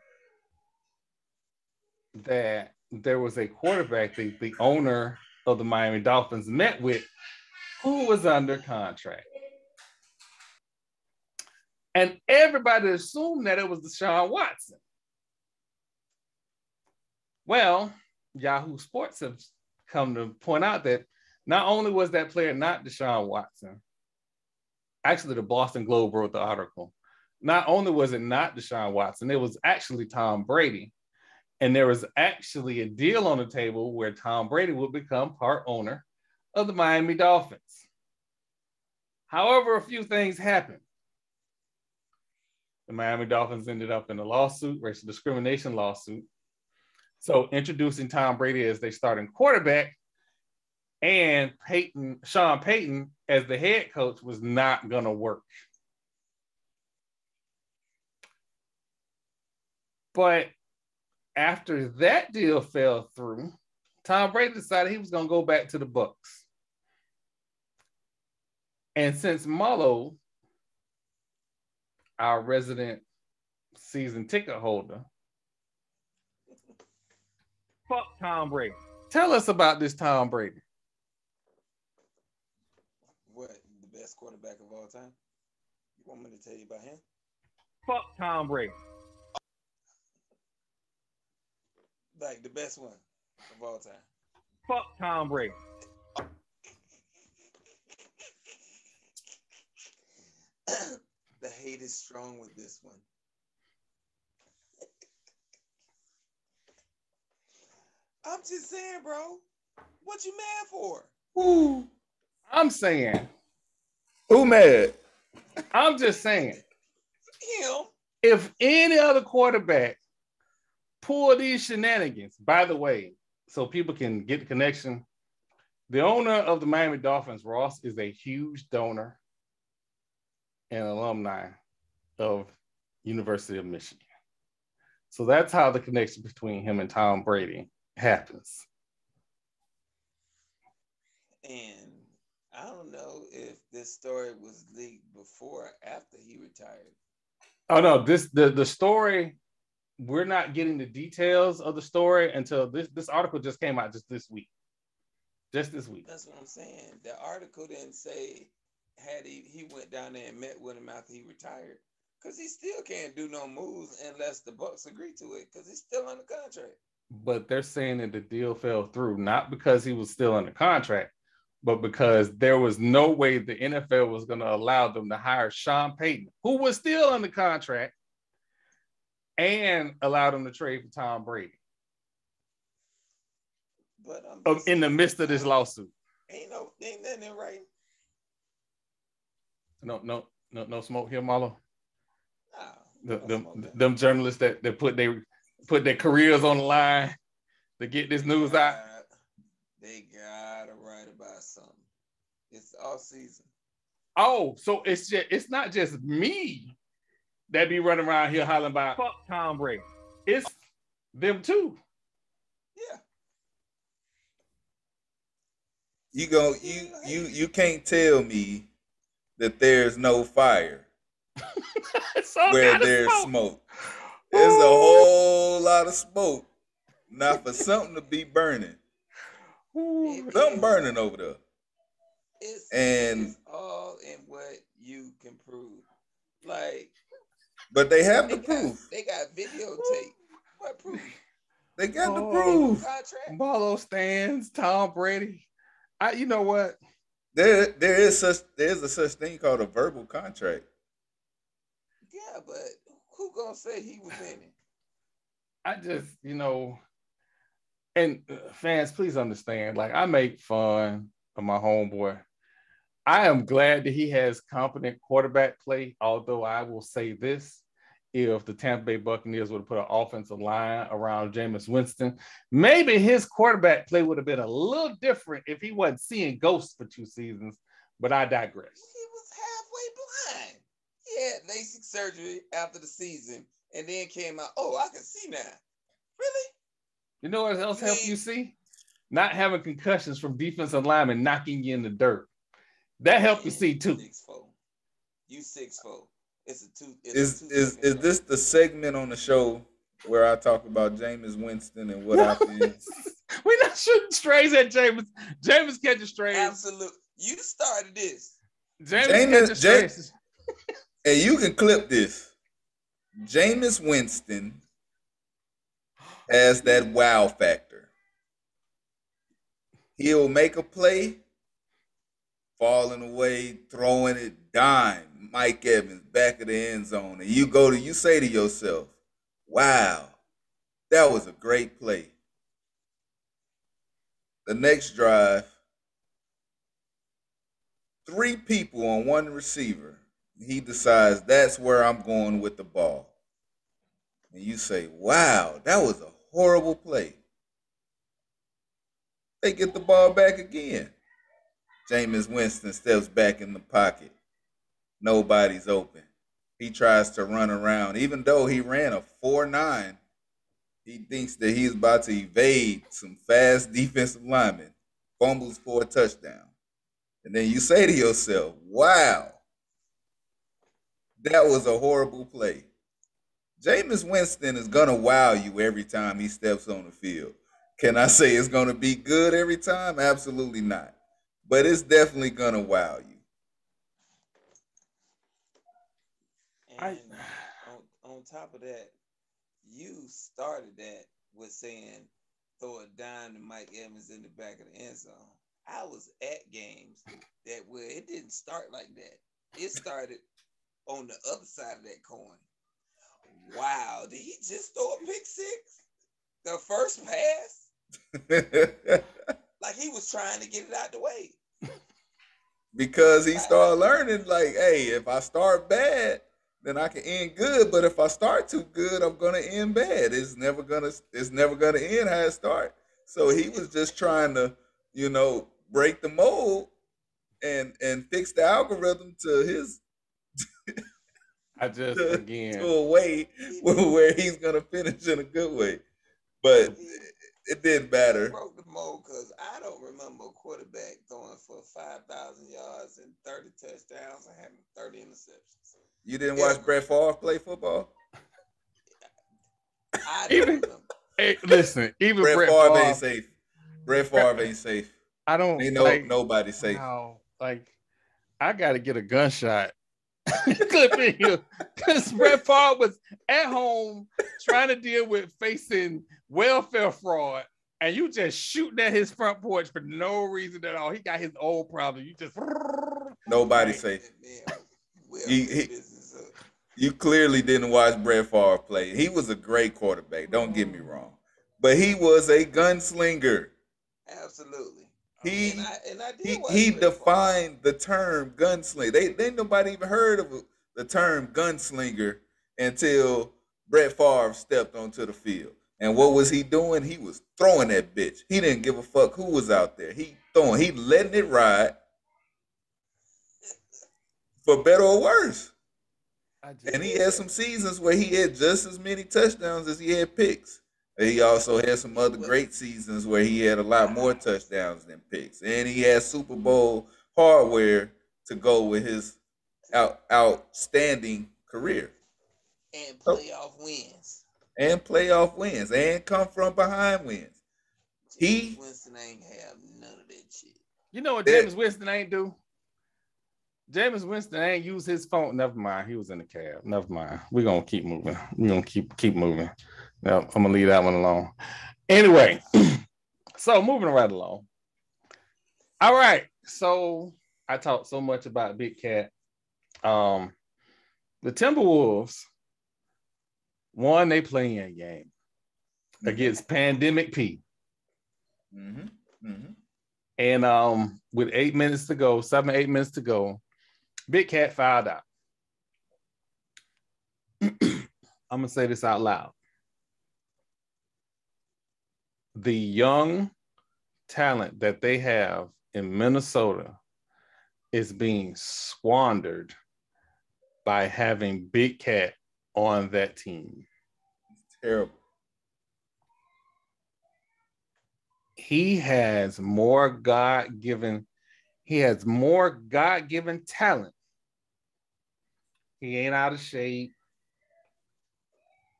that there was a quarterback the owner of the Miami Dolphins met with who was under contract. And everybody assumed that it was Deshaun Watson. Well, Yahoo Sports have come to point out that not only was that player not Deshaun Watson, actually the Boston Globe wrote the article, not only was it not Deshaun Watson, it was actually Tom Brady. And there was actually a deal on the table where Tom Brady would become part owner of the Miami Dolphins. However, a few things happened. The Miami Dolphins ended up in a lawsuit, racial discrimination lawsuit. So introducing Tom Brady as their starting quarterback and Sean Payton as the head coach was not going to work. But after that deal fell through, Tom Brady decided he was going to go back to the Bucs. And since Marlo, our resident season ticket holder, fuck Tom Brady. Tell us about this Tom Brady. What, the best quarterback of all time? You want me to tell you about him? Fuck Tom Brady. Like the best one of all time. Fuck Tom Brady. The hate is strong with this one. I'm just saying, bro. What you mad for? Ooh, I'm saying. Who mad? I'm just saying. Him. If any other quarterback pull these shenanigans, by the way, so people can get the connection, the owner of the Miami Dolphins, Ross, is a huge donor and alumni of University of Michigan. So that's how the connection between him and Tom Brady happens. And I don't know if this story was leaked before or after he retired. Oh no, the story, we're not getting the details of the story until this article just came out just this week. Just this week. That's what I'm saying. The article didn't say had he went down there and met with him after he retired, because he still can't do no moves unless the Bucs agree to it, because he's still under contract. But they're saying that the deal fell through, not because he was still under contract, but because there was no way the NFL was going to allow them to hire Sean Payton, who was still under contract, and allow them to trade for Tom Brady. But in the midst of this lawsuit. Ain't nothing in writing. No smoke here, Marlo. Nah, Them journalists that put their careers on the line to get this news out. They gotta write about something. It's all season. Oh, so it's not just me that be running around here hollering about fuck Tom Brady. It's them too. Yeah. You can't tell me that there's no fire where there's smoke. There's a whole lot of smoke. Not for something to be burning. Something burning over there. It's all in what you can prove. Like, but they have the proof. They got videotape. What proof? They got the proof. Contract. Marlo stands, Tom Brady. You know what? There is a such thing called a verbal contract. Yeah, but who gonna say he was in it? I just, and fans, please understand. Like, I make fun of my homeboy. I am glad that he has competent quarterback play. Although I will say this: if the Tampa Bay Buccaneers would have put an offensive line around Jameis Winston, maybe his quarterback play would have been a little different if he wasn't seeing ghosts for 2 seasons. But I digress. He was halfway blind. He had LASIK surgery after the season and then came out, oh, I can see now. Really? You know what else helped you see? Not having concussions from defensive linemen knocking you in the dirt. That helped you see too. 6'4". You 6'4". Is this the segment on the show where I talk about Jameis Winston and what I feel? We're not shooting strays at Jameis. Jameis catching strays. Absolutely. You started this. Jameis and you can clip this. Jameis Winston has that wow factor. He'll make a play, falling away, throwing it, dime, Mike Evans, back of the end zone. And you say to yourself, wow, that was a great play. The next drive, 3 people on 1 receiver. He decides that's where I'm going with the ball. And you say, wow, that was a horrible play. They get the ball back again. Jameis Winston steps back in the pocket. Nobody's open. He tries to run around. Even though he ran a 4.9, he thinks that he's about to evade some fast defensive linemen. Fumbles for a touchdown. And then you say to yourself, wow, that was a horrible play. Jameis Winston is going to wow you every time he steps on the field. Can I say it's going to be good every time? Absolutely not. But it's definitely going to wow you. And on top of that, you started that with saying throw a dime to Mike Evans in the back of the end zone. I was at games that where it didn't start like that. It started on the other side of that coin. Wow, did he just throw a pick 6? The first pass? Like he was trying to get it out the way. Because he started learning, like, hey, if I start bad, then I can end good. But if I start too good, I'm gonna end bad. It's never gonna end how it start. So he was just trying to, break the mold and fix the algorithm to his to a way where he's gonna finish in a good way. But it didn't matter. He broke the mold because I don't remember a quarterback throwing for 5,000 yards and 30 touchdowns and having 30 interceptions. You didn't watch Brett Favre play football? I don't remember. Hey, listen, even Brett Favre ain't safe. Brett Favre ain't safe. I don't nobody safe. Wow, like I gotta get a gunshot clip in here because Brett Favre was at home trying to deal with facing welfare fraud, and you just shooting at his front porch for no reason at all. He got his old problem. You just nobody safe. You clearly didn't watch Brett Favre play. He was a great quarterback. Don't get me wrong, but he was a gunslinger. Absolutely. He And I did he watch he Brett Favre. defined the term gunslinger. They nobody even heard of the term gunslinger until Brett Favre stepped onto the field. And what was he doing? He was throwing that bitch. He didn't give a fuck who was out there. He throwing. He letting it ride for better or worse. And he had some seasons where he had just as many touchdowns as he had picks. And he also had some other great seasons where he had a lot more touchdowns than picks. And he had Super Bowl hardware to go with his outstanding career. And playoff wins. And playoff wins. And come from behind wins. Jameis Winston ain't have none of that shit. You know what Jameis Winston ain't do? Jameis Winston ain't use his phone. Never mind. He was in the cab. Never mind. We're going to keep moving. We're going to keep moving. Now, I'm going to leave that one alone. Anyway, so moving right along. All right. So I talked so much about Big Cat. The Timberwolves won their play-in game against Pandemic P. Mm-hmm. Mm-hmm. And with 8 minutes to go, 8 minutes to go, Big Cat fouled out. I'm going to say this out loud. The young talent that they have in Minnesota is being squandered by having Big Cat on that team. Terrible. He has more God-given talent. He ain't out of shape.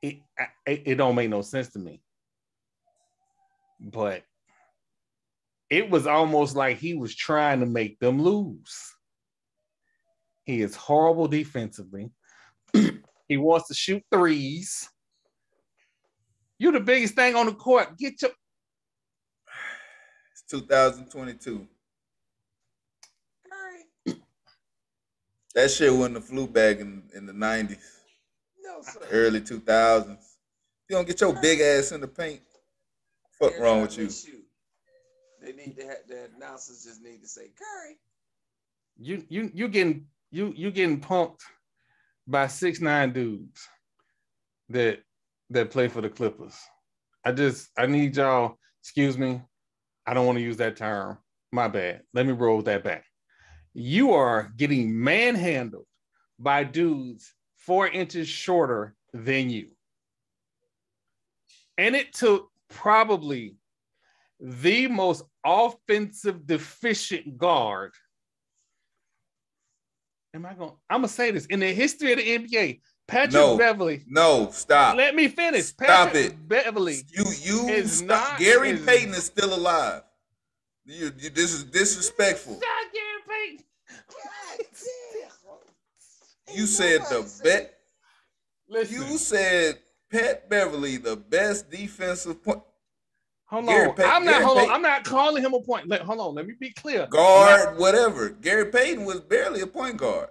It don't make no sense to me. But it was almost like he was trying to make them lose. He is horrible defensively. He wants to shoot threes. You're the biggest thing on the court. Get your... It's 2022. That shit wouldn't have flew back in the 90s. No, sir. Early 2000s. You don't get your big ass in the paint. Fuck wrong with you? They need to have the announcers just need to say Curry. You getting punked by 6'9" dudes that play for the Clippers. I need y'all, excuse me, I don't want to use that term. My bad. Let me roll that back. You are getting manhandled by dudes 4 inches shorter than you. And it took probably the most offensive deficient guard. I'm gonna say this in the history of the NBA. Patrick Beverly. No, stop. Let me finish. Stop Patrick it. Beverly. You is stop. not. Gary Payton is still alive. This is disrespectful. Not Gary Payton. You said the best. You said Pat Beverly, the best defensive point. Hold on. I'm not calling him a point. Hold on. Let me be clear. Guard, whatever. Gary Payton was barely a point guard.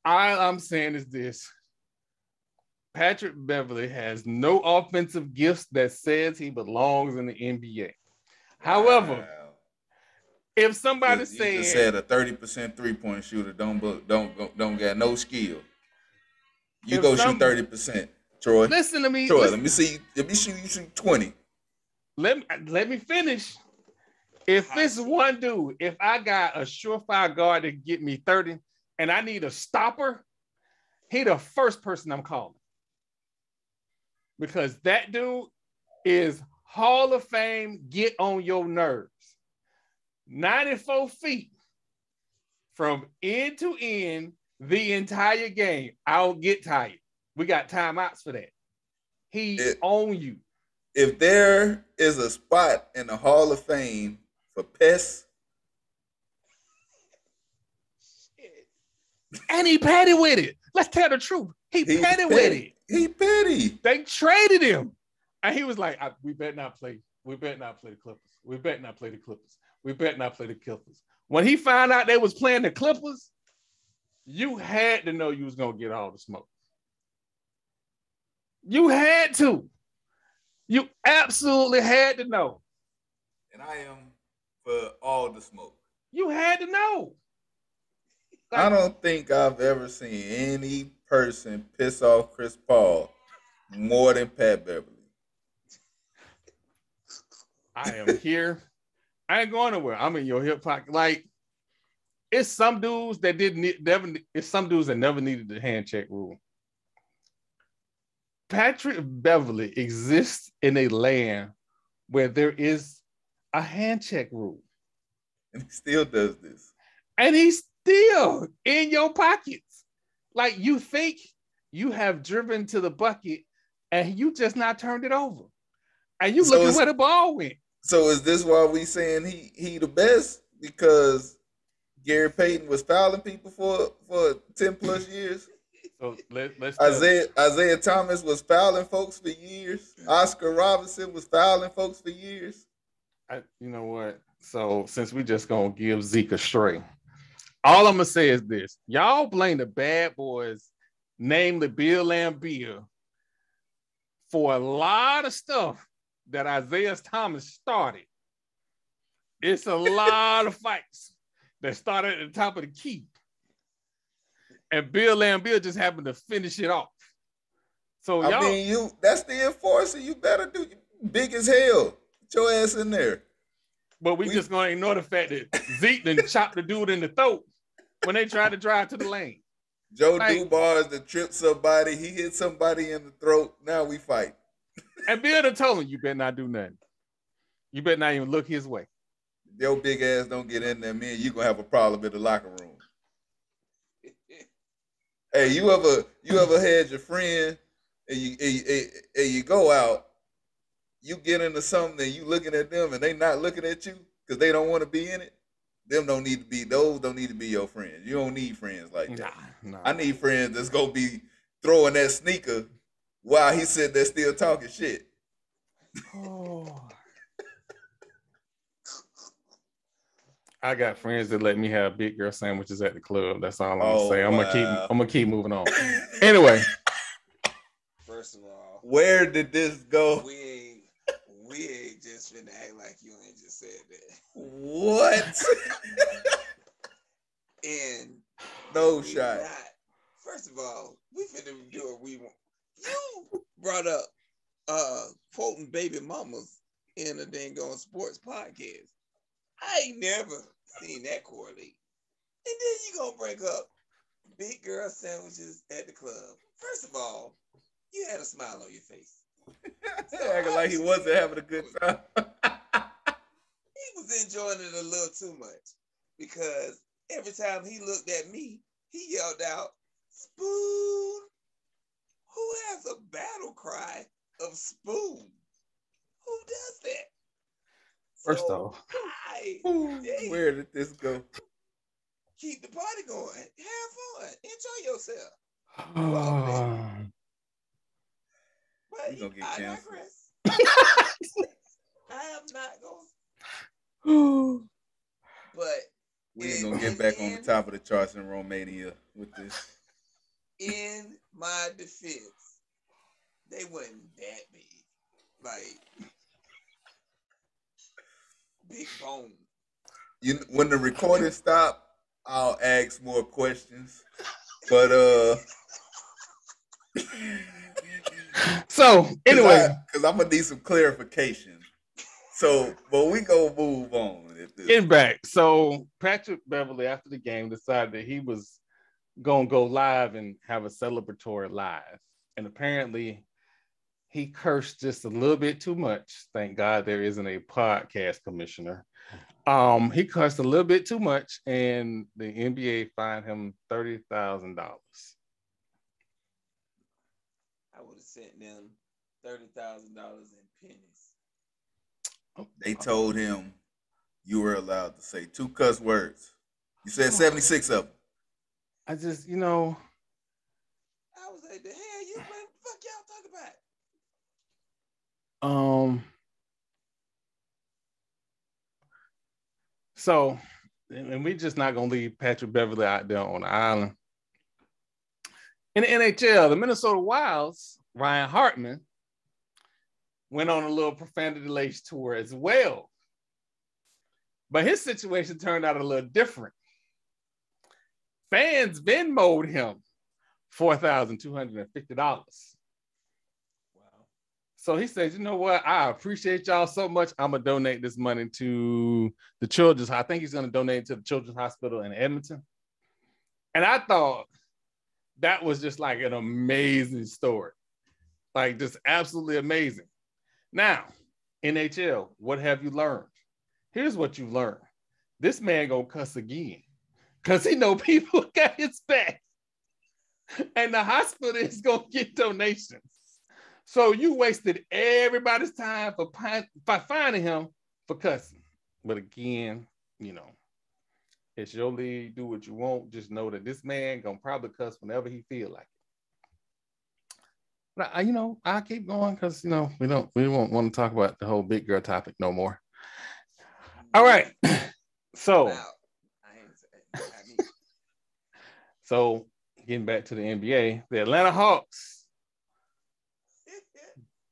All I'm saying is this. Patrick Beverly has no offensive gifts that says he belongs in the NBA. However, if somebody said, you just said a 30% 3-point shooter don't got no skill. You go shoot 30%, Troy. Listen to me. Troy, let me see you shoot 20. Let me finish. If it's one dude, if I got a surefire guard to get me 30 and I need a stopper, he the first person I'm calling. Because that dude is Hall of Fame, get on your nerves. 94 feet from end to end the entire game. I don't get tired. We got timeouts for that. He on you. If there is a spot in the Hall of Fame for pests, and he petty with it. Let's tell the truth. He petty with it. He petty. They traded him. And he was like, we better not play. We better not play the Clippers. We better not play the Clippers. We better not play the Clippers. When he found out they was playing the Clippers, you had to know you was going to get all the smoke. You had to. You absolutely had to know. And I am for all the smoke. You had to know. I don't think I've ever seen any person piss off Chris Paul more than Pat Beverly. I am here. I ain't going nowhere. I'm in your hip pocket. Like, it's some dudes that it's some dudes that never needed the hand check rule. Patrick Beverly exists in a land where there is a hand check rule. And he still does this. And he's still in your pockets. Like, you think you have driven to the bucket and you just not turned it over. And you looking where the ball went. So is this why we saying he the best? Because Gary Payton was fouling people for 10 plus years? So let's Isaiah Thomas was fouling folks for years. Oscar Robinson was fouling folks for years. You know what? So since we just gonna give Zeke a stray, all I'm gonna say is this: y'all blame the bad boys, namely Bill Laimbeer, for a lot of stuff that Isaiah Thomas started. It's a lot of fights that started at the top of the key. And Bill Laimbeer just happened to finish it off. So I mean, that's the enforcer. You better do. You big as hell. Get your ass in there. But we just gonna ignore the fact that Zeke done chopped the dude in the throat when they tried to drive to the lane. Joe Dubars that tripped somebody. He hit somebody in the throat. Now we fight. And Bill done told him, you better not do nothing. You better not even look his way. If your big ass don't get in there, man, you gonna have a problem in the locker room. Hey, you ever had your friend and you go out, you get into something and you looking at them and they not looking at you because they don't want to be in it? Those don't need to be your friends. You don't need friends like that. Nah. I need friends that's gonna be throwing that sneaker while he sitting there still talking shit. Oh. I got friends that let me have big girl sandwiches at the club. That's all I'm gonna say. I'm gonna keep moving on. Anyway. First of all, where did this go? We ain't just finna act like you ain't just said that. What? And no shot. First of all, we finna do what we want. You brought up quoting baby mamas in a dang on sports podcast. I ain't never seen that correlate. And then you gonna bring up big girl sandwiches at the club. First of all, you had a smile on your face. So acting like he wasn't having a good time. He was enjoying it a little too much because every time he looked at me, he yelled out, "Spoon!" Who has a battle cry of spoon? Who does that? First off, where did this go? Keep the party going. Have fun. Enjoy yourself. But gonna get canceled. I am not going. But we ain't gonna get back on the top of the charts in Romania with this. In my defense, they wasn't that big. Like big bone. When the recording stop, I'll ask more questions. But so anyway, because I'm gonna need some clarification. So, but we gonna move on. Getting back, so Patrick Beverly after the game decided that he was gonna go live and have a celebratory live, and apparently he cursed just a little bit too much. Thank God there isn't a podcast commissioner. He cursed a little bit too much, and the NBA fined him $30,000. I would have sent them $30,000 in pennies. They told him you were allowed to say 2 cuss words. You said 76 of them. I just, I was like, the hell you what the fuck y'all talking about? So, and we just not gonna leave Patrick Beverly out there on the island. In the NHL, the Minnesota Wild's Ryan Hartman went on a little profanity-laced tour as well. But his situation turned out a little different. Fans Venmo'd him $4,250. Wow. So he says, you know what? I appreciate y'all so much. I'm going to donate this money to the children's. I think he's going to donate to the Children's Hospital in Edmonton. And I thought that was just like an amazing story. Like just absolutely amazing. Now, NHL, what have you learned? Here's what you learned. This man gonna cuss again because he know people got his back. And the hospital is gonna get donations. So you wasted everybody's time by finding him for cussing. But again, you know, it's your league. Do what you want. Just know that this man gonna probably cuss whenever he feel like it. But I keep going because we won't want to talk about the whole big girl topic no more. All right. So getting back to the NBA, the Atlanta Hawks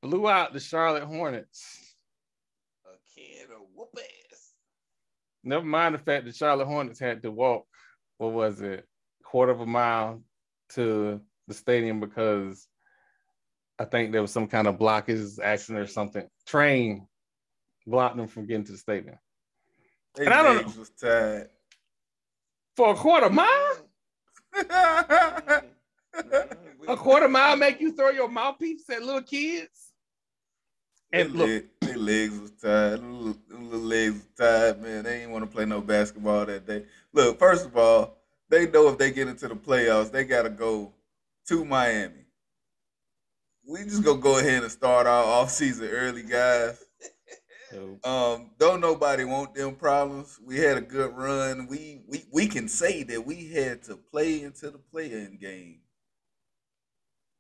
blew out the Charlotte Hornets. A can of whoop ass. Never mind the fact that Charlotte Hornets had to walk, what was it, quarter of a mile to the stadium because I think there was some kind of blockage accident or something. Train blocked them from getting to the stadium. And I don't know. Was tied. For a quarter mile? A quarter mile make you throw your mouthpiece at little kids? And their legs was tied. Little legs was tied, man. They didn't want to play no basketball that day. Look, first of all, they know if they get into the playoffs, they got to go to Miami. We just gonna go ahead and start our off-season early, guys. Don't nobody want them problems. We had a good run. We can say that we had to play into the play-in game.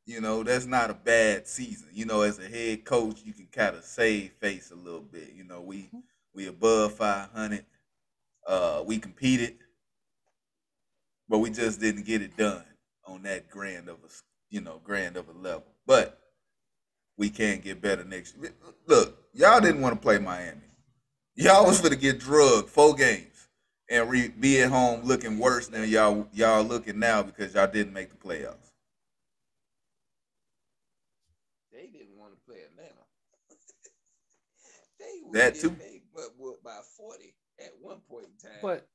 You know, that's not a bad season. You know, as a head coach, you can kind of save face a little bit. You know, we above 500. We competed, but we just didn't get it done on that grand of a level. But we can get better next year. Look, y'all didn't want to play Miami. Y'all was going to get drugged 4 games and be at home looking worse than y'all looking now because y'all didn't make the playoffs. They didn't want to play Atlanta. That too. By 40 at one point in time. But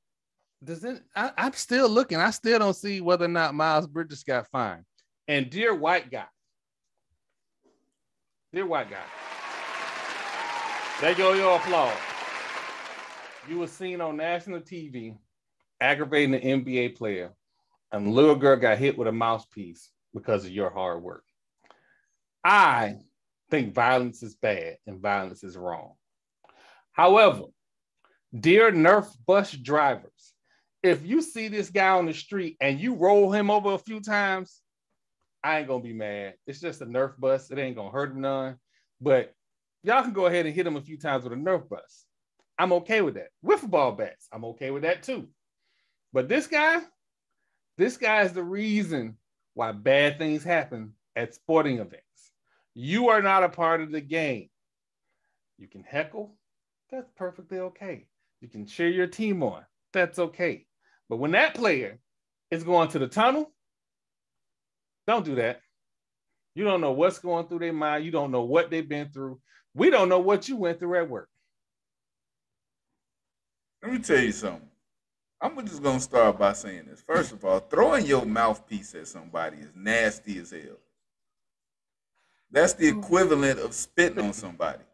I'm still looking. I still don't see whether or not Miles Bridges got fined. And dear white guy. There go your applause. You were seen on national TV aggravating an NBA player, and the little girl got hit with a mouthpiece because of your hard work. I think violence is bad and violence is wrong. However, dear Nerf bus drivers, if you see this guy on the street and you roll him over a few times, I ain't gonna be mad. It's just a Nerf bus. It ain't gonna hurt him none. But y'all can go ahead and hit him a few times with a Nerf bus. I'm okay with that. Wiffle ball bats, I'm okay with that too. But this guy is the reason why bad things happen at sporting events. You are not a part of the game. You can heckle, that's perfectly okay. You can cheer your team on, that's okay. But when that player is going to the tunnel, don't do that. You don't know what's going through their mind. You don't know what they've been through. We don't know what you went through at work. Let me tell you something. I'm just going to start by saying this. First of all, throwing your mouthpiece at somebody is nasty as hell. That's the equivalent of spitting on somebody.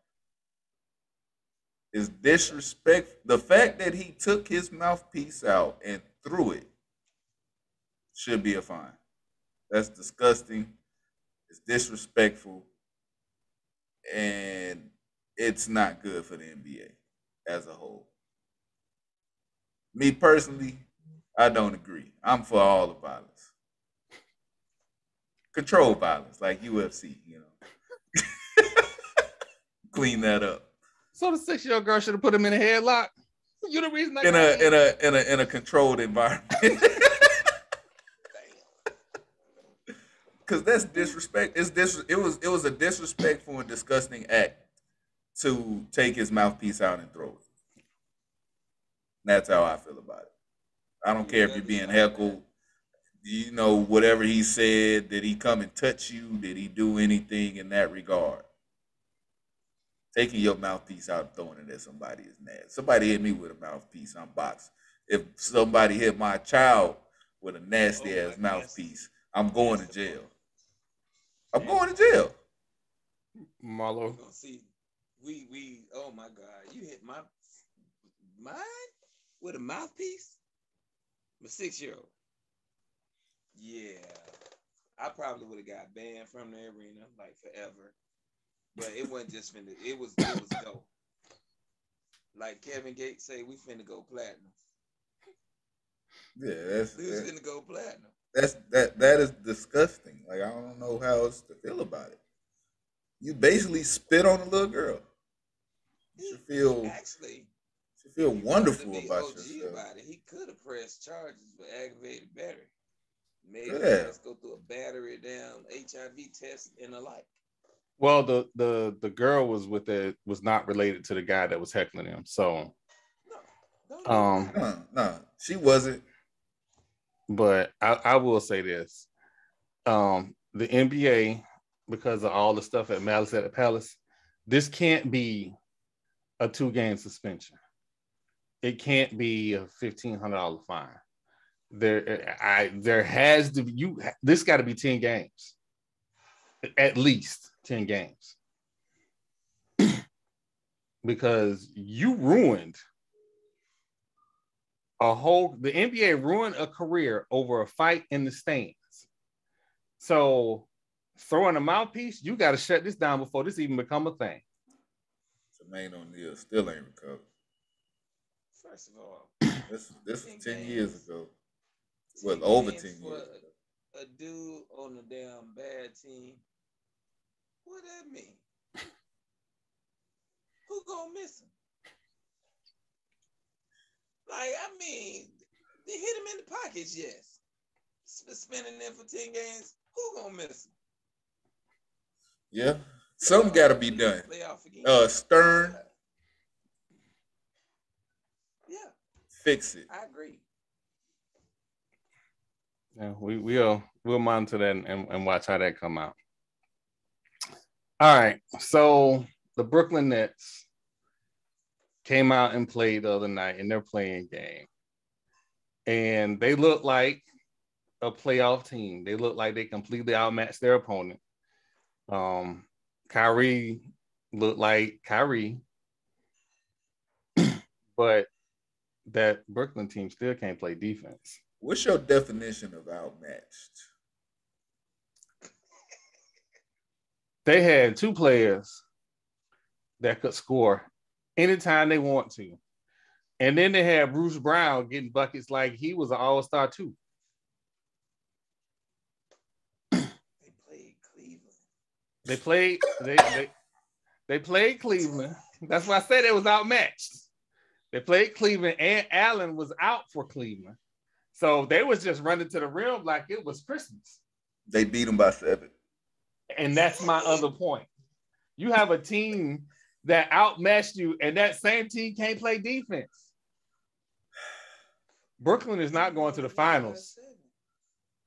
It's disrespect. The fact that he took his mouthpiece out and threw it should be a fine. That's disgusting. It's disrespectful. And it's not good for the NBA as a whole. Me personally, I don't agree. I'm for all the violence. Control violence, like UFC, you know. Clean that up. So the 6-year-old girl should have put him in a headlock. You the reason in a controlled environment. Because that's disrespect. It was a disrespectful and disgusting act to take his mouthpiece out and throw it. That's how I feel about it. I don't care if you're being heckled. You know, whatever he said, did he come and touch you? Did he do anything in that regard? Taking your mouthpiece out and throwing it at somebody is nasty. Somebody hit me with a mouthpiece, I'm boxed. If somebody hit my child with a nasty ass mouthpiece, I'm going to jail. I'm going to jail. Marlo. See, we oh my God, you hit mine with a mouthpiece? I'm a 6-year-old. Yeah. I probably would have got banned from the arena like forever. But it wasn't just finna, it was go. Like Kevin Gates say, we finna go platinum. Yeah, we was finna go platinum. That is disgusting. Like, I don't know how else to feel about it. You basically spit on a little girl. You should feel wonderful about yourself. About it. He could have pressed charges for aggravated battery. Maybe let's go through a battery down, HIV test, and the like. Well, the girl was not related to the guy that was heckling him. So no, she wasn't. But I will say this. The NBA, because of all the stuff at Malice at the Palace, this can't be a 2-game suspension. It can't be a $1,500 fine. There has to be this got to be 10 games. At least 10 games. Because you ruined the NBA ruined a career over a fight in the stands. So throwing a mouthpiece, you got to shut this down before this even become a thing. Jermaine O'Neal still ain't recovered. First of all, this was 10 years ago. Well, over 10 years ago. A dude on a damn bad team. What that mean? Who gonna miss him? Like, I mean, they hit him in the pockets, yes. Spending them for 10 games, who gonna miss him? Yeah, something got to be done. Stern. Yeah. Fix it. I agree. Yeah, we'll monitor that and watch how that come out. All right, so the Brooklyn Nets came out and played the other night in their playing game, and they look like a playoff team. They look like they completely outmatched their opponent. Kyrie looked like Kyrie, but that Brooklyn team still can't play defense. What's your definition of outmatched? They had 2 players that could score anytime they want to. And then they had Bruce Brown getting buckets like he was an all-star too. They played Cleveland. They played Cleveland. That's why I said it was outmatched. They played Cleveland, and Allen was out for Cleveland. So they was just running to the rim like it was Christmas. They beat them by 7. And that's my other point. You have a team that outmatched you, and that same team can't play defense. Brooklyn is not going to the finals.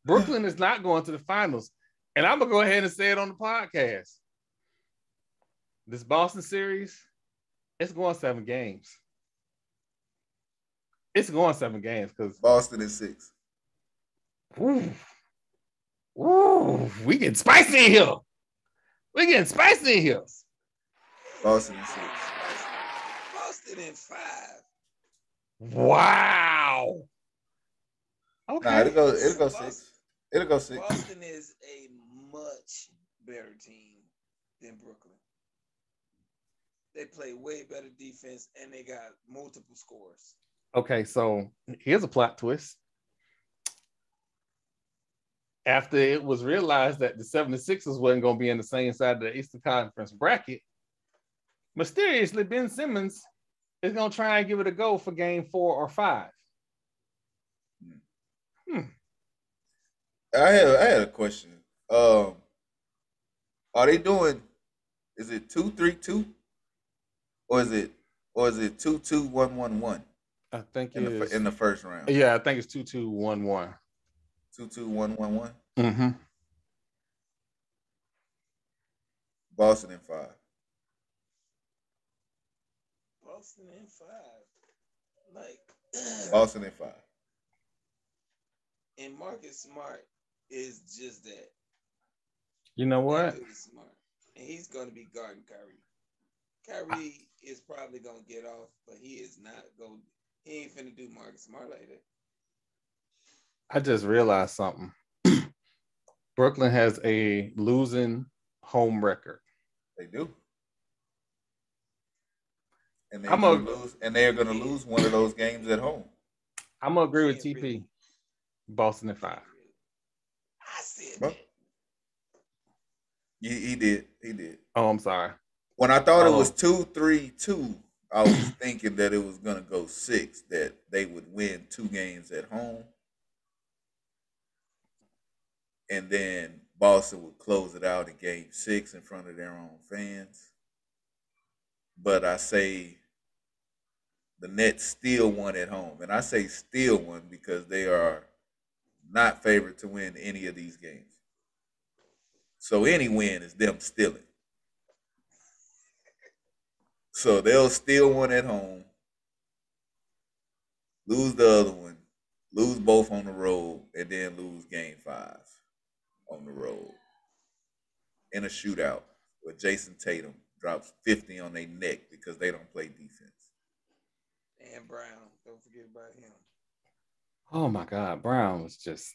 Brooklyn is not going to the finals. And I'm going to go ahead and say it on the podcast. This Boston series, it's going 7 games. It's going 7 games because Boston is 6. We getting spicy in here. We getting spicy in here. Boston is 6. Boston in 5. Wow. Okay. Nah, it'll go 6. It'll go 6. Boston is a much better team than Brooklyn. They play way better defense and they got multiple scores. Okay, so here's a plot twist. After it was realized that the 76ers wasn't going to be in the same side of the Eastern Conference bracket, mysteriously, Ben Simmons is going to try and give it a go for game 4 or 5. I had a question. Are they doing? Is it 2-3-2, or is it 2-2-1-1-1? I think in it's the first round. yeah, I think it's 2-2-1-1. 2-2-1-1-1. Mm-hmm. Boston in 5. Boston in 5. Like Boston in 5. and Marcus Smart is just that. You know That what? dude is smart. And he's gonna be guarding Kyrie. Kyrie is probably gonna get off, but he is not going. He ain't finna do Marcus Smart like that. I just realized something. Brooklyn has a losing home record. They do. And they're I'm gonna a, lose, and they're gonna lose one of those games at home. I'm gonna agree with Can't TP. really- Boston in 5. I said Well, that. he did. He did. Oh, I'm sorry. When I thought it Oh. was 2-3-2, I was thinking that it was gonna go 6, that they would win 2 games at home. And then Boston would close it out in game 6 in front of their own fans. But I say the Nets still won at home. And I say still won because they are not favored to win any of these games. So any win is them stealing. So they'll steal one at home, lose the other one, lose both on the road, and then lose game 5 on the road in a shootout where Jason Tatum drops 50 on their neck because they don't play defense. And Brown. Don't forget about him. Oh my God, Brown was just,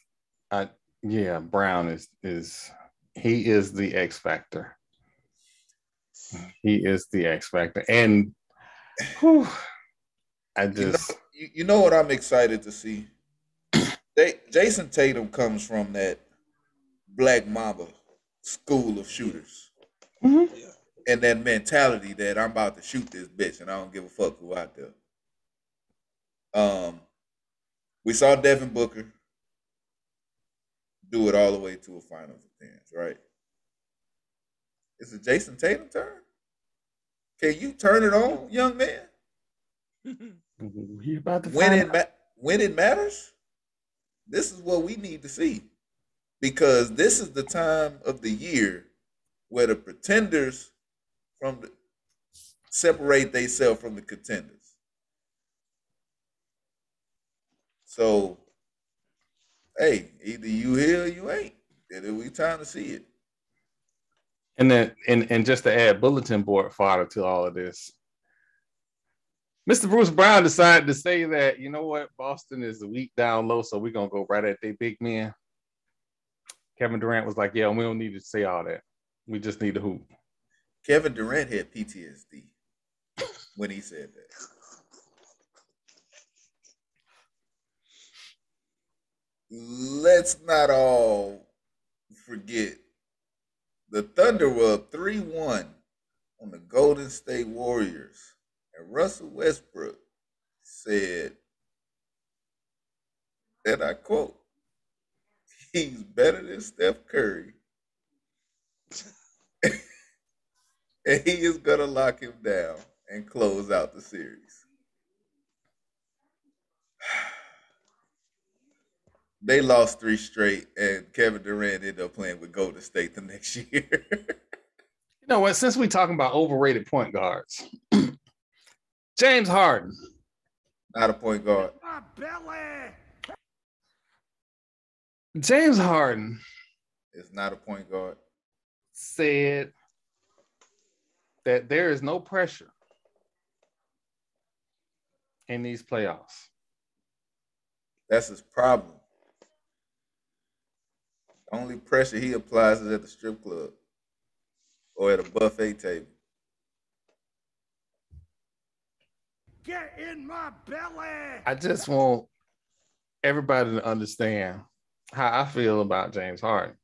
Brown is he is the X factor. He is the X factor, and whew, You know what I'm excited to see? Jason Tatum comes from that Black Mamba school of shooters. Mhm. Yeah. And that mentality that I'm about to shoot this bitch and I don't give a fuck who out there. We saw Devin Booker do it all the way to a finals appearance, right? Is it Jason Tatum turn? Can you turn it on, young man? We about to find out. When it matters, this is what we need to see. Because this is the time of the year where the pretenders separate themselves from the contenders. So, hey, either you here or you ain't. And we time to see it. And then and just to add bulletin board fodder to all of this, Mr. Bruce Brown decided to say that, you know what, Boston is a week down low, so we're gonna go right at their big men. Kevin Durant was like, yeah, we don't need to say all that. We just need to hoop. Kevin Durant had PTSD when he said that. Let's not all forget the Thunder were up 3-1 on the Golden State Warriors. And Russell Westbrook said, and I quote, he's better than Steph Curry. And he is going to lock him down and close out the series. They lost 3 straight, and Kevin Durant ended up playing with Golden State the next year. You know what? Since we're talking about overrated point guards, James Harden. Not a point guard. My belly. James Harden It's not a point guard. said that there is no pressure in these playoffs. That's his problem. The only pressure he applies is at the strip club or at a buffet table. Get in my belly. I just want everybody to understand how I feel about James Harden.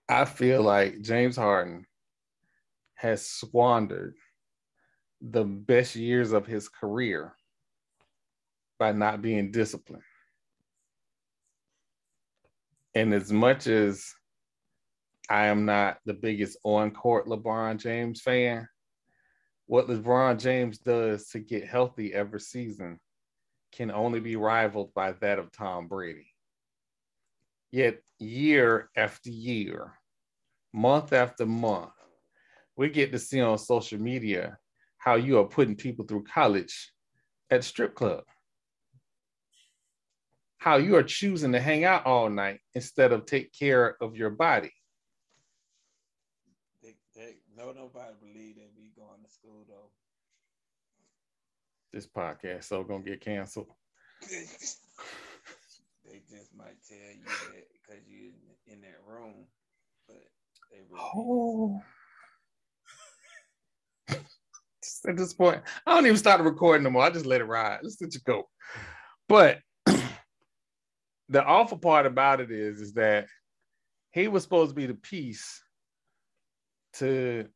I feel like James Harden has squandered the best years of his career by not being disciplined. And as much as I am not the biggest on-court LeBron James fan, What LeBron James does to get healthy every season can only be rivaled by that of Tom Brady. Yet, year after year, month after month, we get to see on social media how you are putting people through college at strip club. How you are choosing to hang out all night instead of take care of your body. Nobody believe that we going to school though. This podcast so gonna get canceled. They just might tell you that because you're in that room, but they really At this point, I don't even start recording no more. I just let it ride. Just let it go. But the awful part about it is that he was supposed to be the piece to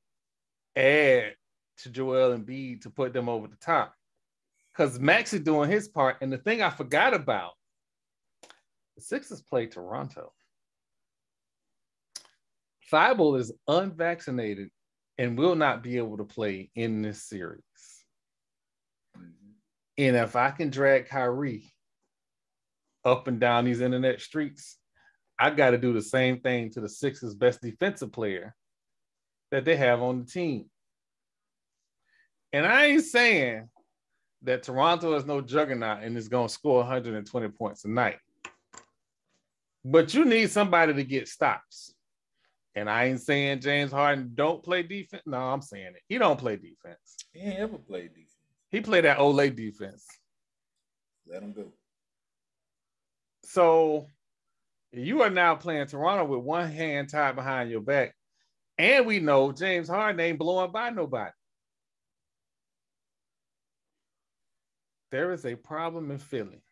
add to Joel Embiid to put them over the top. Because Max is doing his part. And the thing I forgot about, the Sixers play Toronto. Thibault is unvaccinated and will not be able to play in this series. And if I can drag Kyrie up and down these internet streets, I got to do the same thing to the Sixers' best defensive player that they have on the team. And I ain't saying that Toronto is no juggernaut and is going to score 120 points a night. But you need somebody to get stops. And I ain't saying James Harden don't play defense. No, I'm saying it. He don't play defense. He ain't ever played defense. He played that Olay defense. Let him go. So you are now playing Toronto with one hand tied behind your back. And we know James Harden ain't blowing by nobody. There is a problem in Philly.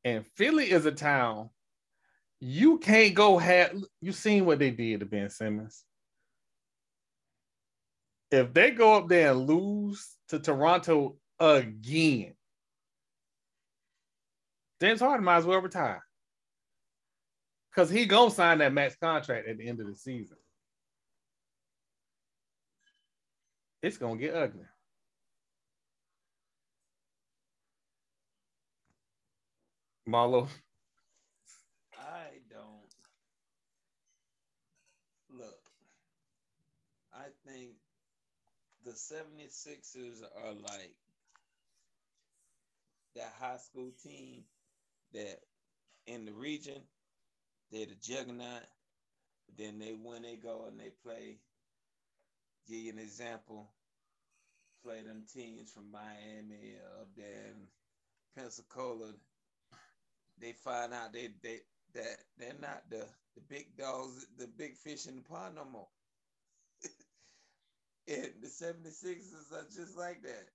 And Philly is a town you can't go have. You seen what they did to Ben Simmons. If they go up there and lose to Toronto again, James Harden might as well retire. Because he gonna sign that max contract at the end of the season. It's gonna get ugly. Marlo. I don't look. I think the 76ers are like that high school team that in the region, they're the juggernaut. Then when they go and they play, give you an example, play them teams from Miami up there in Pensacola, they find out that they're not the big dogs, the big fish in the pond no more. And the 76ers are just like that.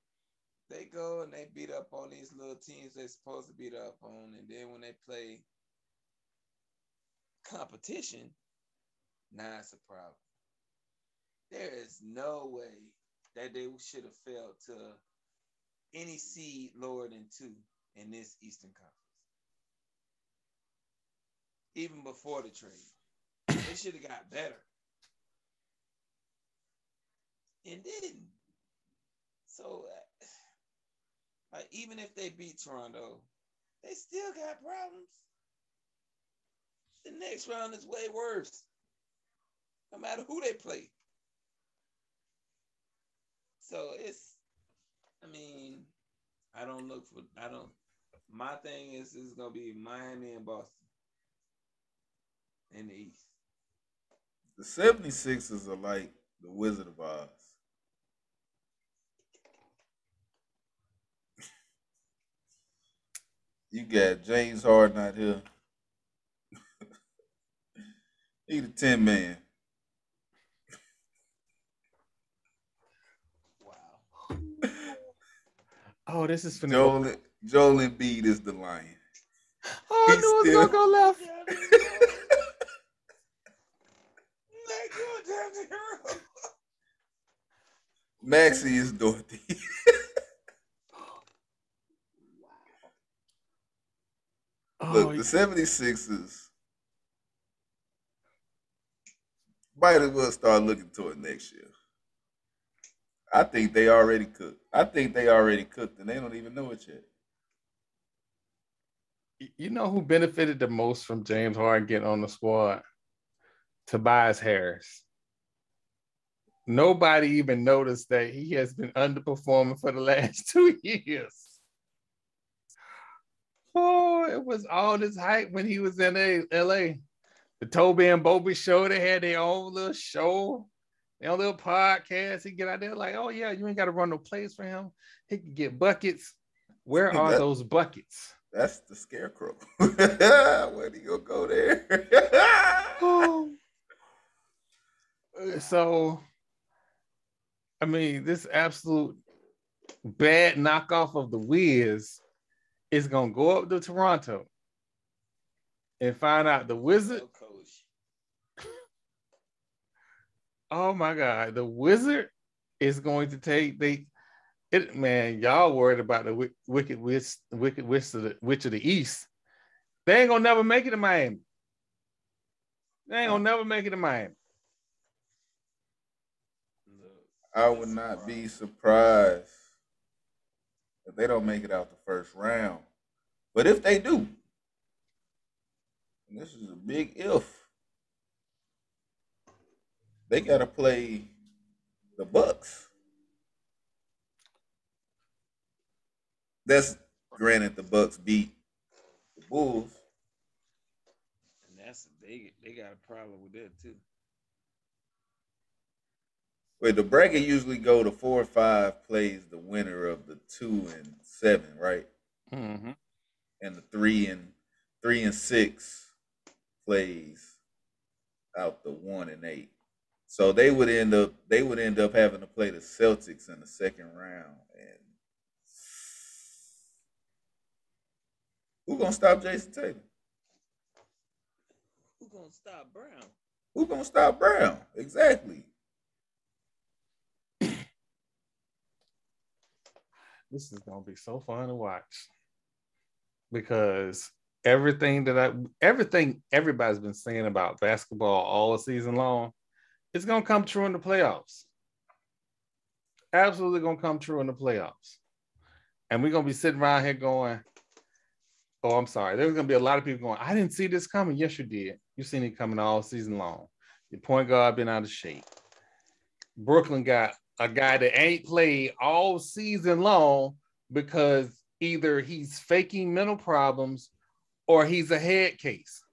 They go and they beat up on these little teams they're supposed to beat up on, and then when they play competition, now it's a problem. There is no way that they should have fell to any seed lower than 2 in this Eastern Conference. Even before the trade. They should have got better. And didn't. So, like, even if they beat Toronto, they still got problems. The next round is way worse. No matter who they play. So my thing is going to be Miami and Boston in the East. The 76ers are like the Wizard of Oz. You got James Harden out here. He the 10 man. Wow. Oh, this is finna Joel Embiid is the lion. Oh, I knew it was gonna go left. Maxie is Dorothy. Look, the 76ers might as well start looking toward next year. I think they already cooked. I think they already cooked, and they don't even know it yet. You know who benefited the most from James Harden getting on the squad? Tobias Harris. Nobody even noticed that he has been underperforming for the last 2 years. Oh, it was all this hype when he was in LA. The Toby and Bobby show, they had their own little show, their own little podcast. He get out there like, oh yeah, you ain't got to run no plays for him. He can get buckets. Where are those buckets? That's the scarecrow. Where do you go there? So, I mean, this absolute bad knockoff of the Wiz is going to go up to Toronto and find out the Wizard. Oh my God, the Wizard is going to take man. Y'all worried about the wicked witch of the East. They ain't gonna never make it to Miami. They ain't gonna never make it to Miami. I would not be surprised if they don't make it out the first round. But if they do, and this is a big if, they got to play the Bucks. That's granted the Bucks beat the Bulls. And they got a problem with that too. Wait, the bracket usually go to 4 or 5 plays the winner of the 2 and 7, right? Mm-hmm. And the 3 and 6 plays out the 1 and 8. So they would end up having to play the Celtics in the second round. And who gonna stop Jason Tatum? Who gonna stop Brown? Who gonna stop Brown? Exactly. This is gonna be so fun to watch because everything everybody's been saying about basketball all season long, it's gonna come true in the playoffs. Absolutely gonna come true in the playoffs. And we're gonna be sitting around here going, oh, I'm sorry. There's gonna be a lot of people going, I didn't see this coming. Yes, you did. You've seen it coming all season long. Your point guard been out of shape. Brooklyn got a guy that ain't played all season long because either he's faking mental problems or he's a head case.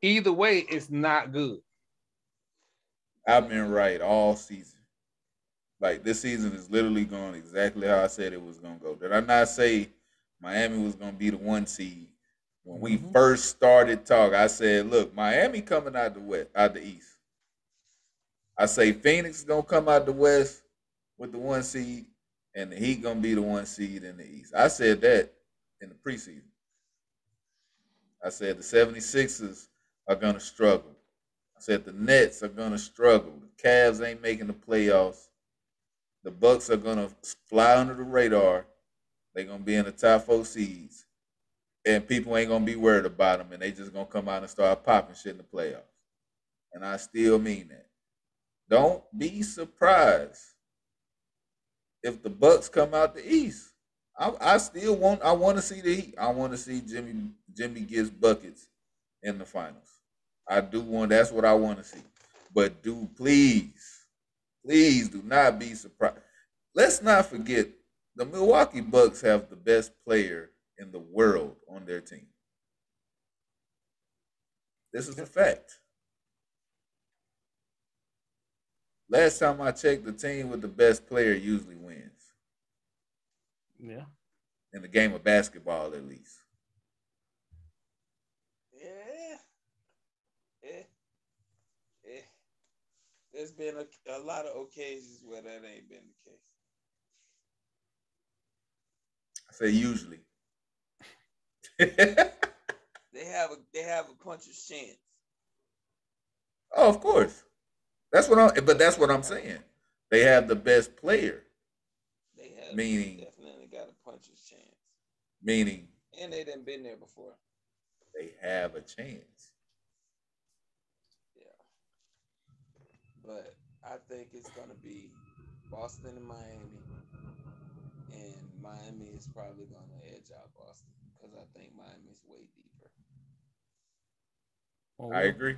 Either way, it's not good. I've been right all season. Like this season is literally going exactly how I said it was going to go. Did I not say Miami was going to be the 1 seed? When we first started talking, I said, look, Miami coming out the East. I say Phoenix is going to come out the West with the 1 seed, and the Heat going to be the 1 seed in the East. I said that in the preseason. I said the 76ers are going to struggle. I said the Nets are going to struggle. The Cavs ain't making the playoffs. The Bucks are going to fly under the radar. They're going to be in the top 4 seeds. And people ain't going to be worried about them, and they just going to come out and start popping shit in the playoffs. And I still mean that. Don't be surprised if the Bucks come out the East. I want to see the Heat. I want to see Jimmy gets buckets in the finals. I do want. That's what I want to see. But please do not be surprised. Let's not forget the Milwaukee Bucks have the best player in the world on their team. This is a fact. Last time I checked, the team with the best player usually wins. Yeah. In the game of basketball, at least. Yeah. There's been a lot of occasions where that ain't been the case. I say usually. They have a puncher's chance. Oh, of course. That's what I'm saying. They have the best player. Meaning definitely got a puncher's chance. Meaning and they done been there before. They have a chance. Yeah. But I think it's gonna be Boston and Miami, and Miami is probably gonna edge out Boston because I think Miami's way deeper. I Well, agree.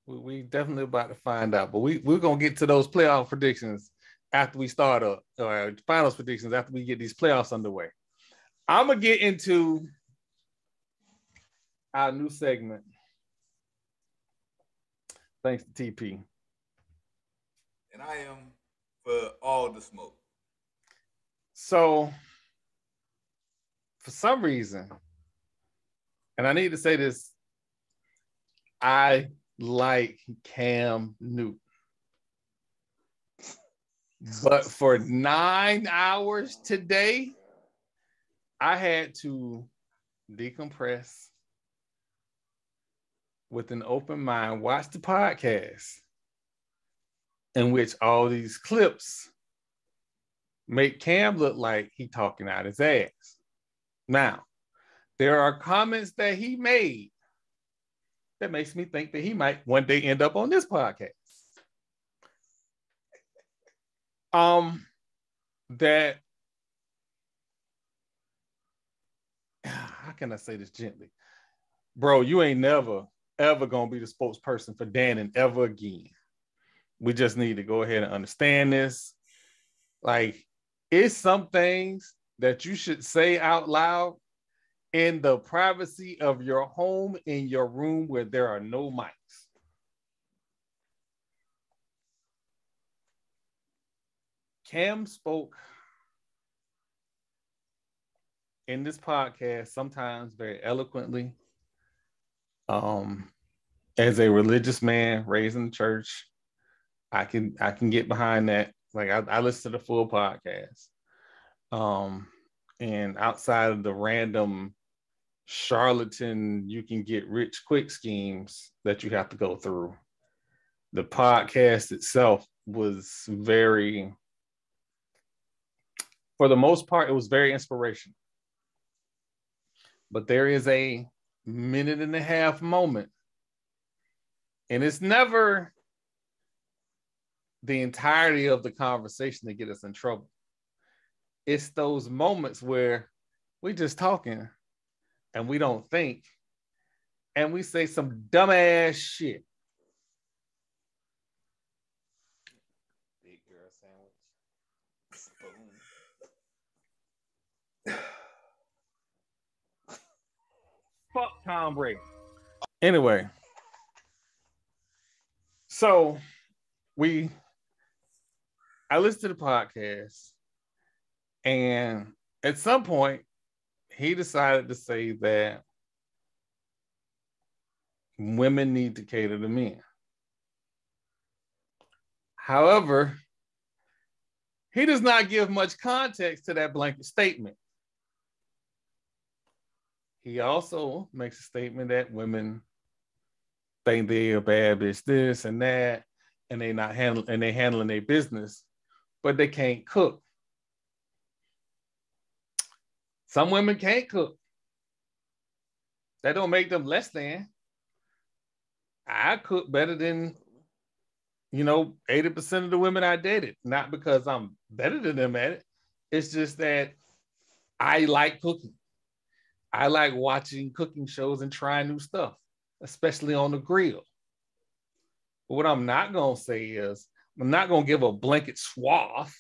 we definitely about to find out, but we're gonna get to those playoff predictions after we start up, or finals predictions after we get these playoffs underway. I'm gonna get into our new segment. Thanks to TP. And I am for all the smoke. So, for some reason, and I need to say this, I like Cam Newton. But for 9 hours today, I had to decompress with an open mind, watch the podcast in which all these clips make Cam look like he talking out his ass. Now, there are comments that he made that makes me think that he might one day end up on this podcast. That, how can I say this gently? Bro, you ain't never, ever gonna be the spokesperson for Dannon ever again. We just need to go ahead and understand this. Like, it's some things that you should say out loud in the privacy of your home, in your room where there are no mics. Cam spoke in this podcast sometimes very eloquently. As a religious man raised in the church, I can get behind that. Like, I listen to the full podcast. And outside of the random charlatan, you can get rich quick schemes that you have to go through, the podcast itself was very, for the most part, it was very inspirational. But there is a minute and a half moment, and it's never the entirety of the conversation that get us in trouble. It's those moments where we just talking and we don't think, and we say some dumbass shit. Big girl sandwich. Spoon. Fuck Tom Brady. Anyway, so I listened to the podcast, and at some point, he decided to say that women need to cater to men. However, he does not give much context to that blanket statement. He also makes a statement that women think they're a bad bitch, this and that, and they handling their business, but they can't cook. Some women can't cook. That don't make them less than. I cook better than, 80% of the women I dated. Not because I'm better than them at it. It's just that I like cooking. I like watching cooking shows and trying new stuff, especially on the grill. But what I'm not going to say is, I'm not going to give a blanket swath.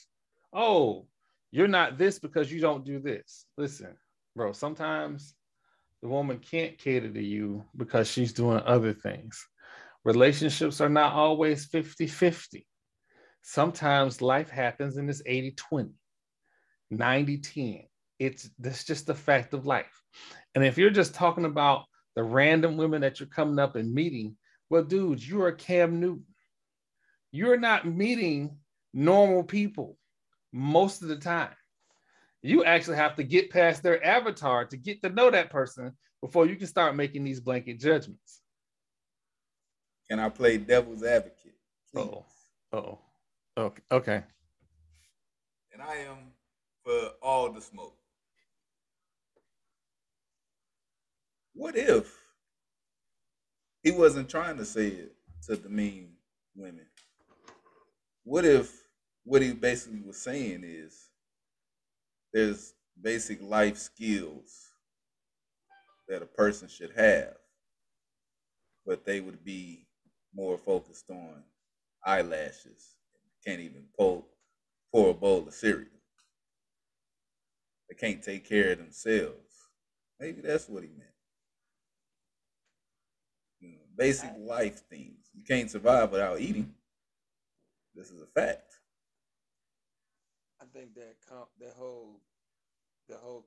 Oh, you're not this because you don't do this. Listen, bro, sometimes the woman can't cater to you because she's doing other things. Relationships are not always 50-50. Sometimes life happens and it's 80-20, 90-10. That's just the fact of life. And if you're just talking about the random women that you're coming up and meeting, well, dude, you are Cam Newton. You're not meeting normal people most of the time. You actually have to get past their avatar to get to know that person before you can start making these blanket judgments. Can I play devil's advocate, please? Oh. Okay. And I am for all the smoke. What if he wasn't trying to say it to demean women? What if what he basically was saying is there's basic life skills that a person should have, but they would be more focused on eyelashes. Can't even pour a bowl of cereal. They can't take care of themselves. Maybe that's what he meant. Basic life things. You can't survive without eating. This is a fact. I think that the whole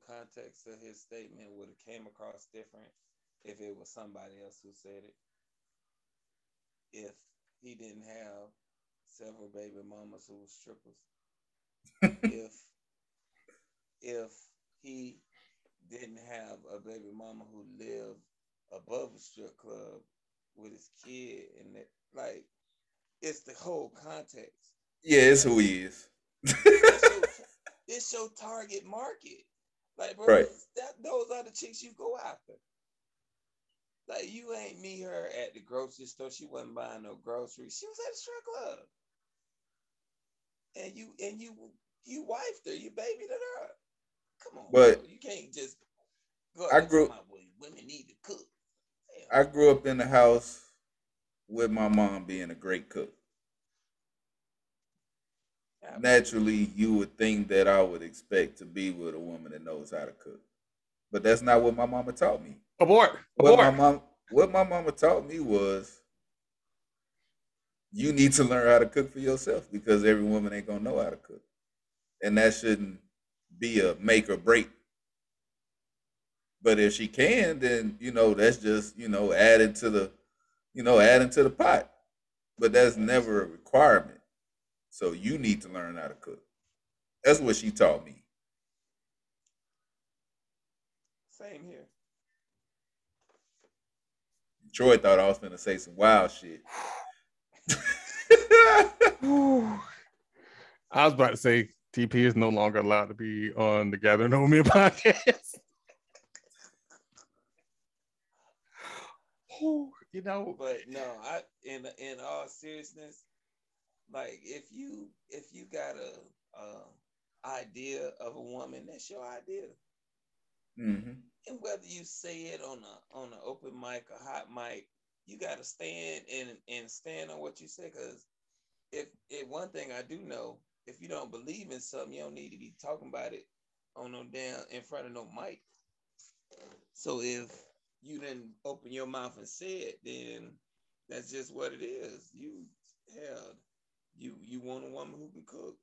context of his statement would have came across different if it was somebody else who said it. If he didn't have several baby mamas who were strippers. if he didn't have a baby mama who lived above a strip club with his kid, and it, like, it's the whole context. Yeah, it's who he is. It's your target market. Like, bro, Right. those are the chicks you go after. Like, you ain't meet her at the grocery store. She wasn't buying no groceries. She was at the strip club. And you wifed her. You babied her. Come on, But bro. You can't just go I and grew talk about, well, women need to cook. I grew up in the house with my mom being a great cook. Naturally, you would think that I would expect to be with a woman that knows how to cook, but that's not what my mama taught me. Abort. What my mama taught me was you need to learn how to cook for yourself because every woman ain't gonna know how to cook, and that shouldn't be a make or break. But if she can, then that's just adding to the pot. But that's never a requirement. So you need to learn how to cook. That's what she taught me. Same here. Troy thought I was going to say some wild shit. I was about to say TP is no longer allowed to be on the Gather No Me podcast. But no, in all seriousness, like, if you got a idea of a woman, that's your idea. Mm-hmm. And whether you say it on an open mic or hot mic, you got to stand and stand on what you say. Because if one thing I do know, if you don't believe in something, you don't need to be talking about it on no damn in front of no mic. So if you didn't open your mouth and say it, then that's just what it is. You want a woman who can cook.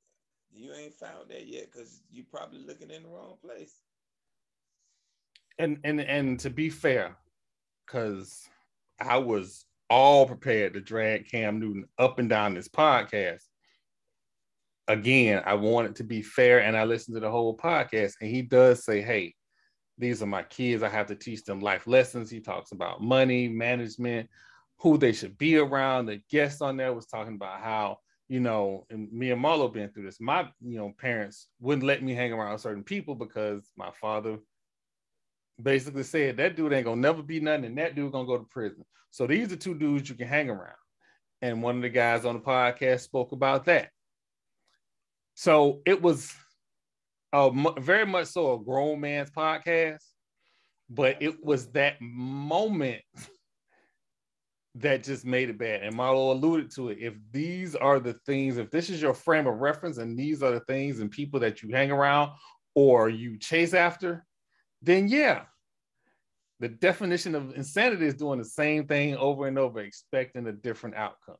You ain't found that yet because you probably looking in the wrong place. And to be fair, because I was all prepared to drag Cam Newton up and down this podcast. Again, I want it to be fair, and I listened to the whole podcast, and he does say, hey, these are my kids. I have to teach them life lessons. He talks about money, management, who they should be around. The guest on there was talking about how, and me and Marlo been through this. My, parents wouldn't let me hang around certain people because my father basically said that dude ain't gonna never be nothing, and that dude gonna go to prison. So these are two dudes you can hang around. And one of the guys on the podcast spoke about that. So it was very much so a grown man's podcast, but it was that moment that just made it bad. And Marlo alluded to it. If these are the things, if this is your frame of reference and these are the things and people that you hang around or you chase after, then yeah, the definition of insanity is doing the same thing over and over, expecting a different outcome.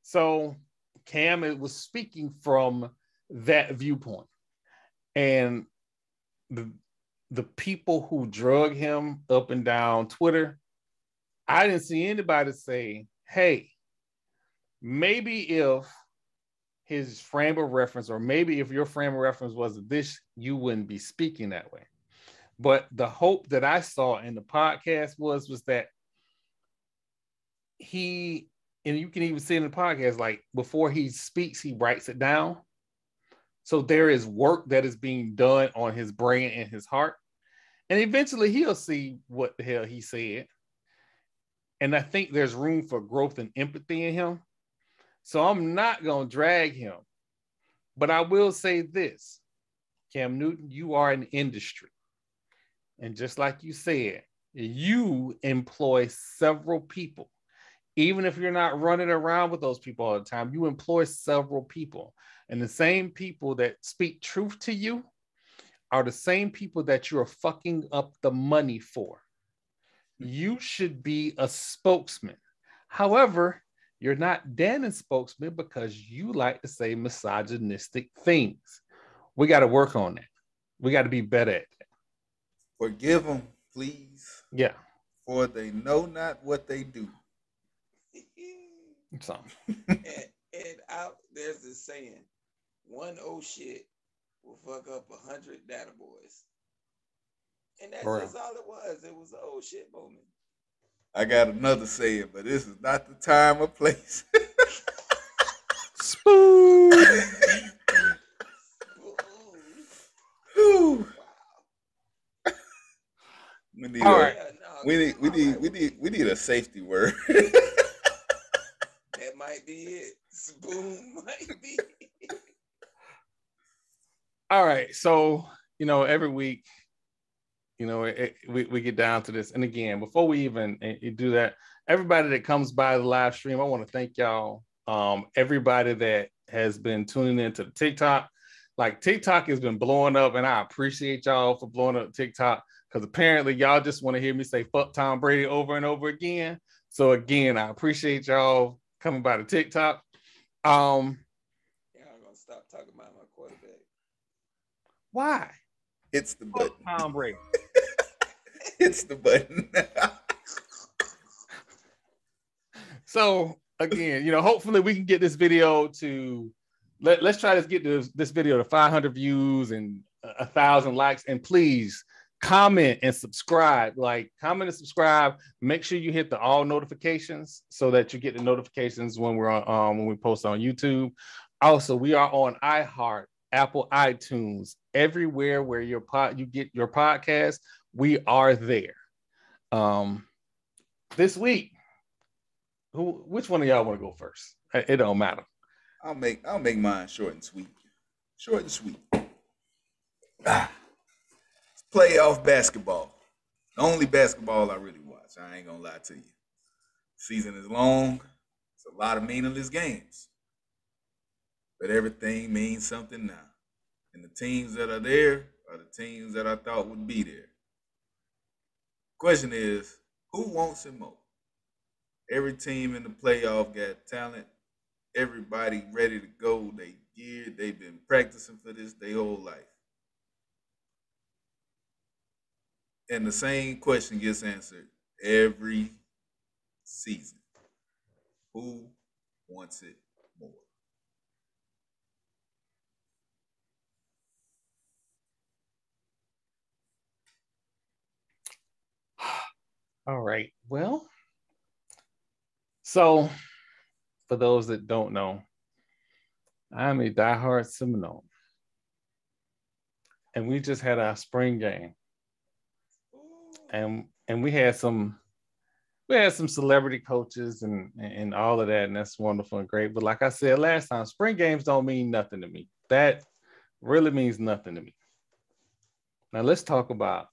So Cam was speaking from that viewpoint. And the people who drug him up and down Twitter, I didn't see anybody say, hey, maybe if his frame of reference, or maybe if your frame of reference was this, you wouldn't be speaking that way. But the hope that I saw in the podcast was that he, and you can even see in the podcast, like before he speaks, he writes it down. So there is work that is being done on his brain and his heart. And eventually he'll see what the hell he said. And I think there's room for growth and empathy in him. So I'm not going to drag him But I will say this, Cam Newton, you are an industry. And just like you said, you employ several people. Even if you're not running around with those people all the time, you employ several people. And the same people that speak truth to you are the same people that you're fucking up the money for. You should be a spokesman. However, you're not Dan's spokesman because you like to say misogynistic things. We got to work on that. We got to be better at that. Forgive them, please. Yeah. For they know not what they do. So. There's this saying, one old shit will fuck up 100 data boys. And that's just all it was. It was an old shit moment. I got another saying, but this is not the time or place. Spoon. Wow. We need all right. We need a safety word. That might be it. Spoon might be it. All right. So, every week, we get down to this. And again, before we even do that, everybody that comes by the live stream, I want to thank y'all. Everybody that has been tuning into the TikTok. Like, TikTok has been blowing up, and I appreciate y'all for blowing up TikTok because apparently y'all just want to hear me say fuck Tom Brady over and over again. So again, I appreciate y'all coming by the TikTok. I'm gonna stop talking about my quarterback. Why? It's the button. Tom Brady. It's the button. So again, hopefully we can get this video to let's try to get this video to 500 views and 1,000 likes. And please comment and subscribe. Comment and subscribe. Make sure you hit the all notifications so that you get the notifications when we're on when we post on YouTube. Also, we are on iHeart, Apple, iTunes, everywhere where you get your podcast. We are there. This week, which one of y'all want to go first? It don't matter. I'll make mine short and sweet. Short and sweet. It's playoff basketball. The only basketball I really watch. I ain't gonna lie to you. Season is long. It's a lot of meaningless games. But everything means something now. And the teams that are there are the teams that I thought would be there. Question is, who wants it more? Every team in the playoff got talent. Everybody ready to go. They geared. They've been practicing for this their whole life. And the same question gets answered every season. Who wants it more? All right. Well, so for those that don't know, I'm a diehard Seminole. And we just had our spring game. And we had some celebrity coaches and all of that, and that's wonderful and great. But like I said last time, spring games don't mean nothing to me. That really means nothing to me. Now let's talk about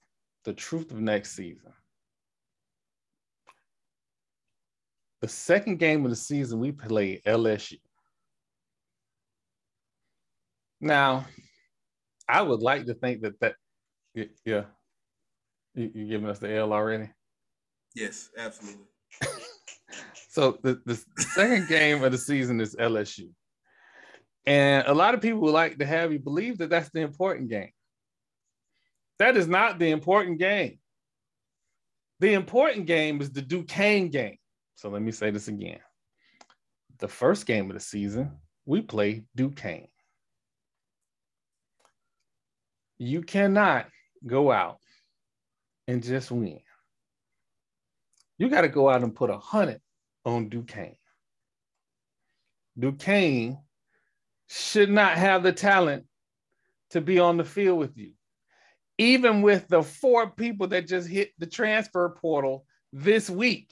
the truth of next season. The second game of the season, we played LSU. Now, I would like to think that yeah. You giving us the L already? Yes, absolutely. So the second game of the season is LSU. And a lot of people would like to have you believe that that's the important game. That is not the important game. The important game is the Duquesne game. So let me say this again. The first game of the season, we play Duquesne. You cannot go out and just win. You got to go out and put 100 on Duquesne. Duquesne should not have the talent to be on the field with you. Even with the 4 people that just hit the transfer portal this week,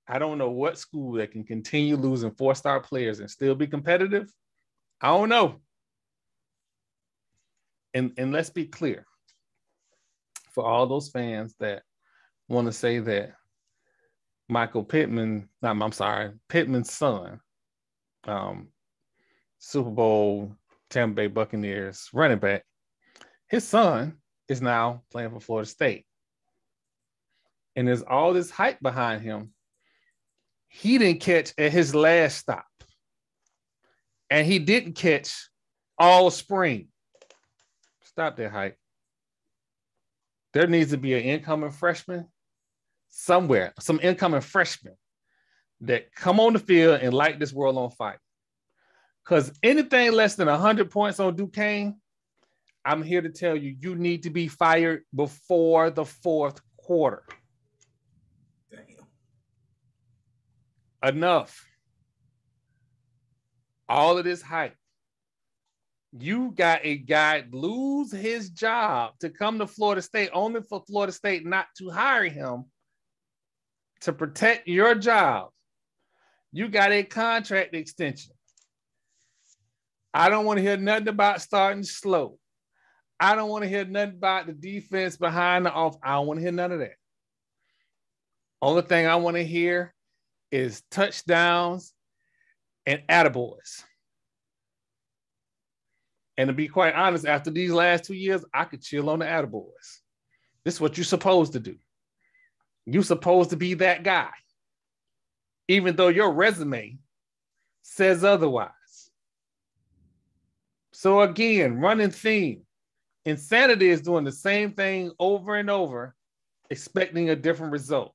I don't know what school that can continue losing 4-star players and still be competitive. I don't know. and let's be clear, for all those fans that want to say that Pittman's son, Super Bowl Tampa Bay Buccaneers running back, his son is now playing for Florida State. And there's all this hype behind him. He didn't catch at his last stop. And he didn't catch all spring. Stop that hype. There needs to be an incoming freshman somewhere, some incoming freshman that come on the field and light this world on fire. Because anything less than 100 points on Duquesne, I'm here to tell you, you need to be fired before the fourth quarter. Damn. Enough. All of this hype. You got a guy lose his job to come to Florida State, only for Florida State not to hire him to protect your job. You got a contract extension. I don't want to hear nothing about starting slow. I don't want to hear nothing about the defense behind the off. I don't want to hear none of that. Only thing I want to hear is touchdowns and attaboys. And to be quite honest, after these last 2 years, I could chill on the attaboys. This is what you're supposed to do. You're supposed to be that guy, even though your resume says otherwise. So again, running theme. Insanity is doing the same thing over and over, expecting a different result.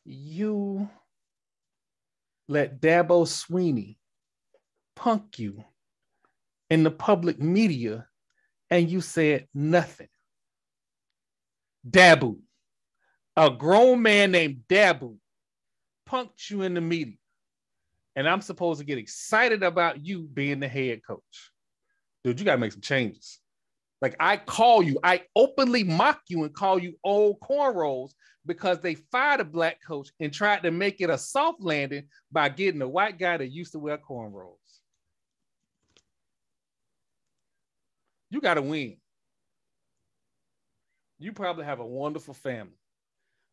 You let Dabo Sweeney punk you in the public media and you said nothing. Dabu, a grown man named Dabu, punked you in the media. And I'm supposed to get excited about you being the head coach. Dude, you got to make some changes. Like, I call you, I openly mock you and call you old cornrows because they fired a black coach and tried to make it a soft landing by getting a white guy that used to wear cornrows. You got to win. You probably have a wonderful family,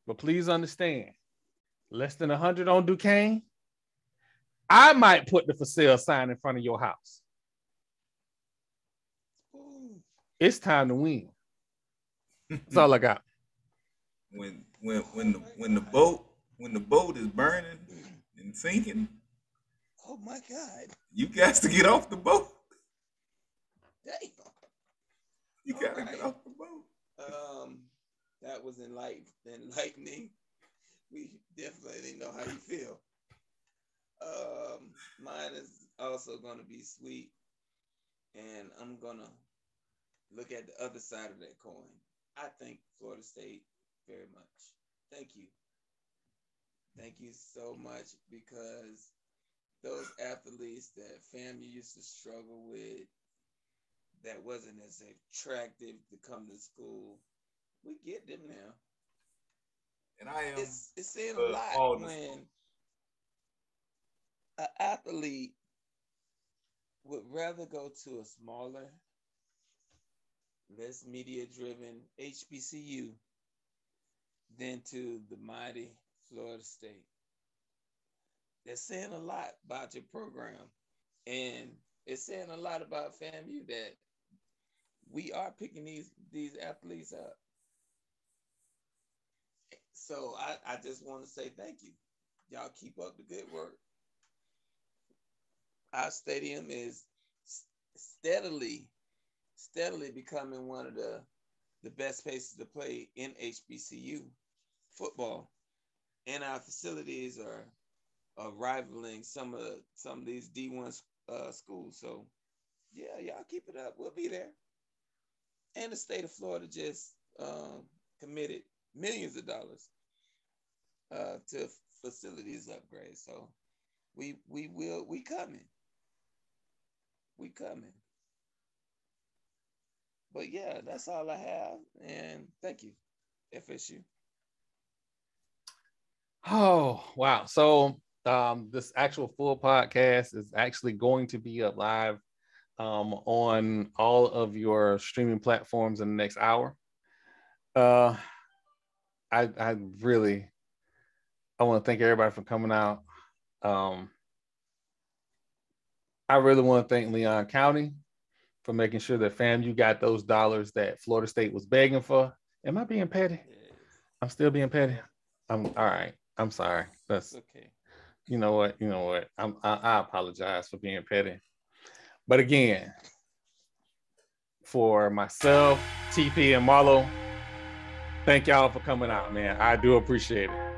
but please understand, less than 100 on Duquesne, I might put the for sale sign in front of your house. It's time to win. That's all I got. When the boat is burning and sinking, Oh my God! you got to get off the boat. Damn. You got to All right. get off the boat. That was enlightening. We definitely know how you feel. Mine is also gonna be sweet, and I'm gonna look at the other side of that coin. I thank Florida State very much. Thank you. Thank you so much, because those athletes that family used to struggle with, that wasn't as attractive to come to school, we get them now. And I am It's saying a lot when an athlete would rather go to a smaller, less media-driven HBCU than to the mighty Florida State. That's saying a lot about your program, and it's saying a lot about FAMU that we are picking these athletes up. So I just want to say thank you. Y'all keep up the good work. Our stadium is steadily becoming one of the best places to play in HBCU football, and our facilities are rivaling some of these D1 schools. So yeah, y'all keep it up. We'll be there. And the state of Florida just committed millions of dollars to facilities upgrades. So we coming. We coming. But yeah, that's all I have. And thank you, FSU. Oh, wow. So this actual full podcast is actually going to be up live on all of your streaming platforms in the next hour. I want to thank everybody for coming out. I really want to thank Leon County for making sure that FAMU got those dollars that Florida State was begging for. Am I being petty? Yes. I'm still being petty. I'm all right. I'm sorry. That's Okay. You know what? I apologize for being petty. But again, for myself, TP, and Marlo, thank y'all for coming out, man. I do appreciate it.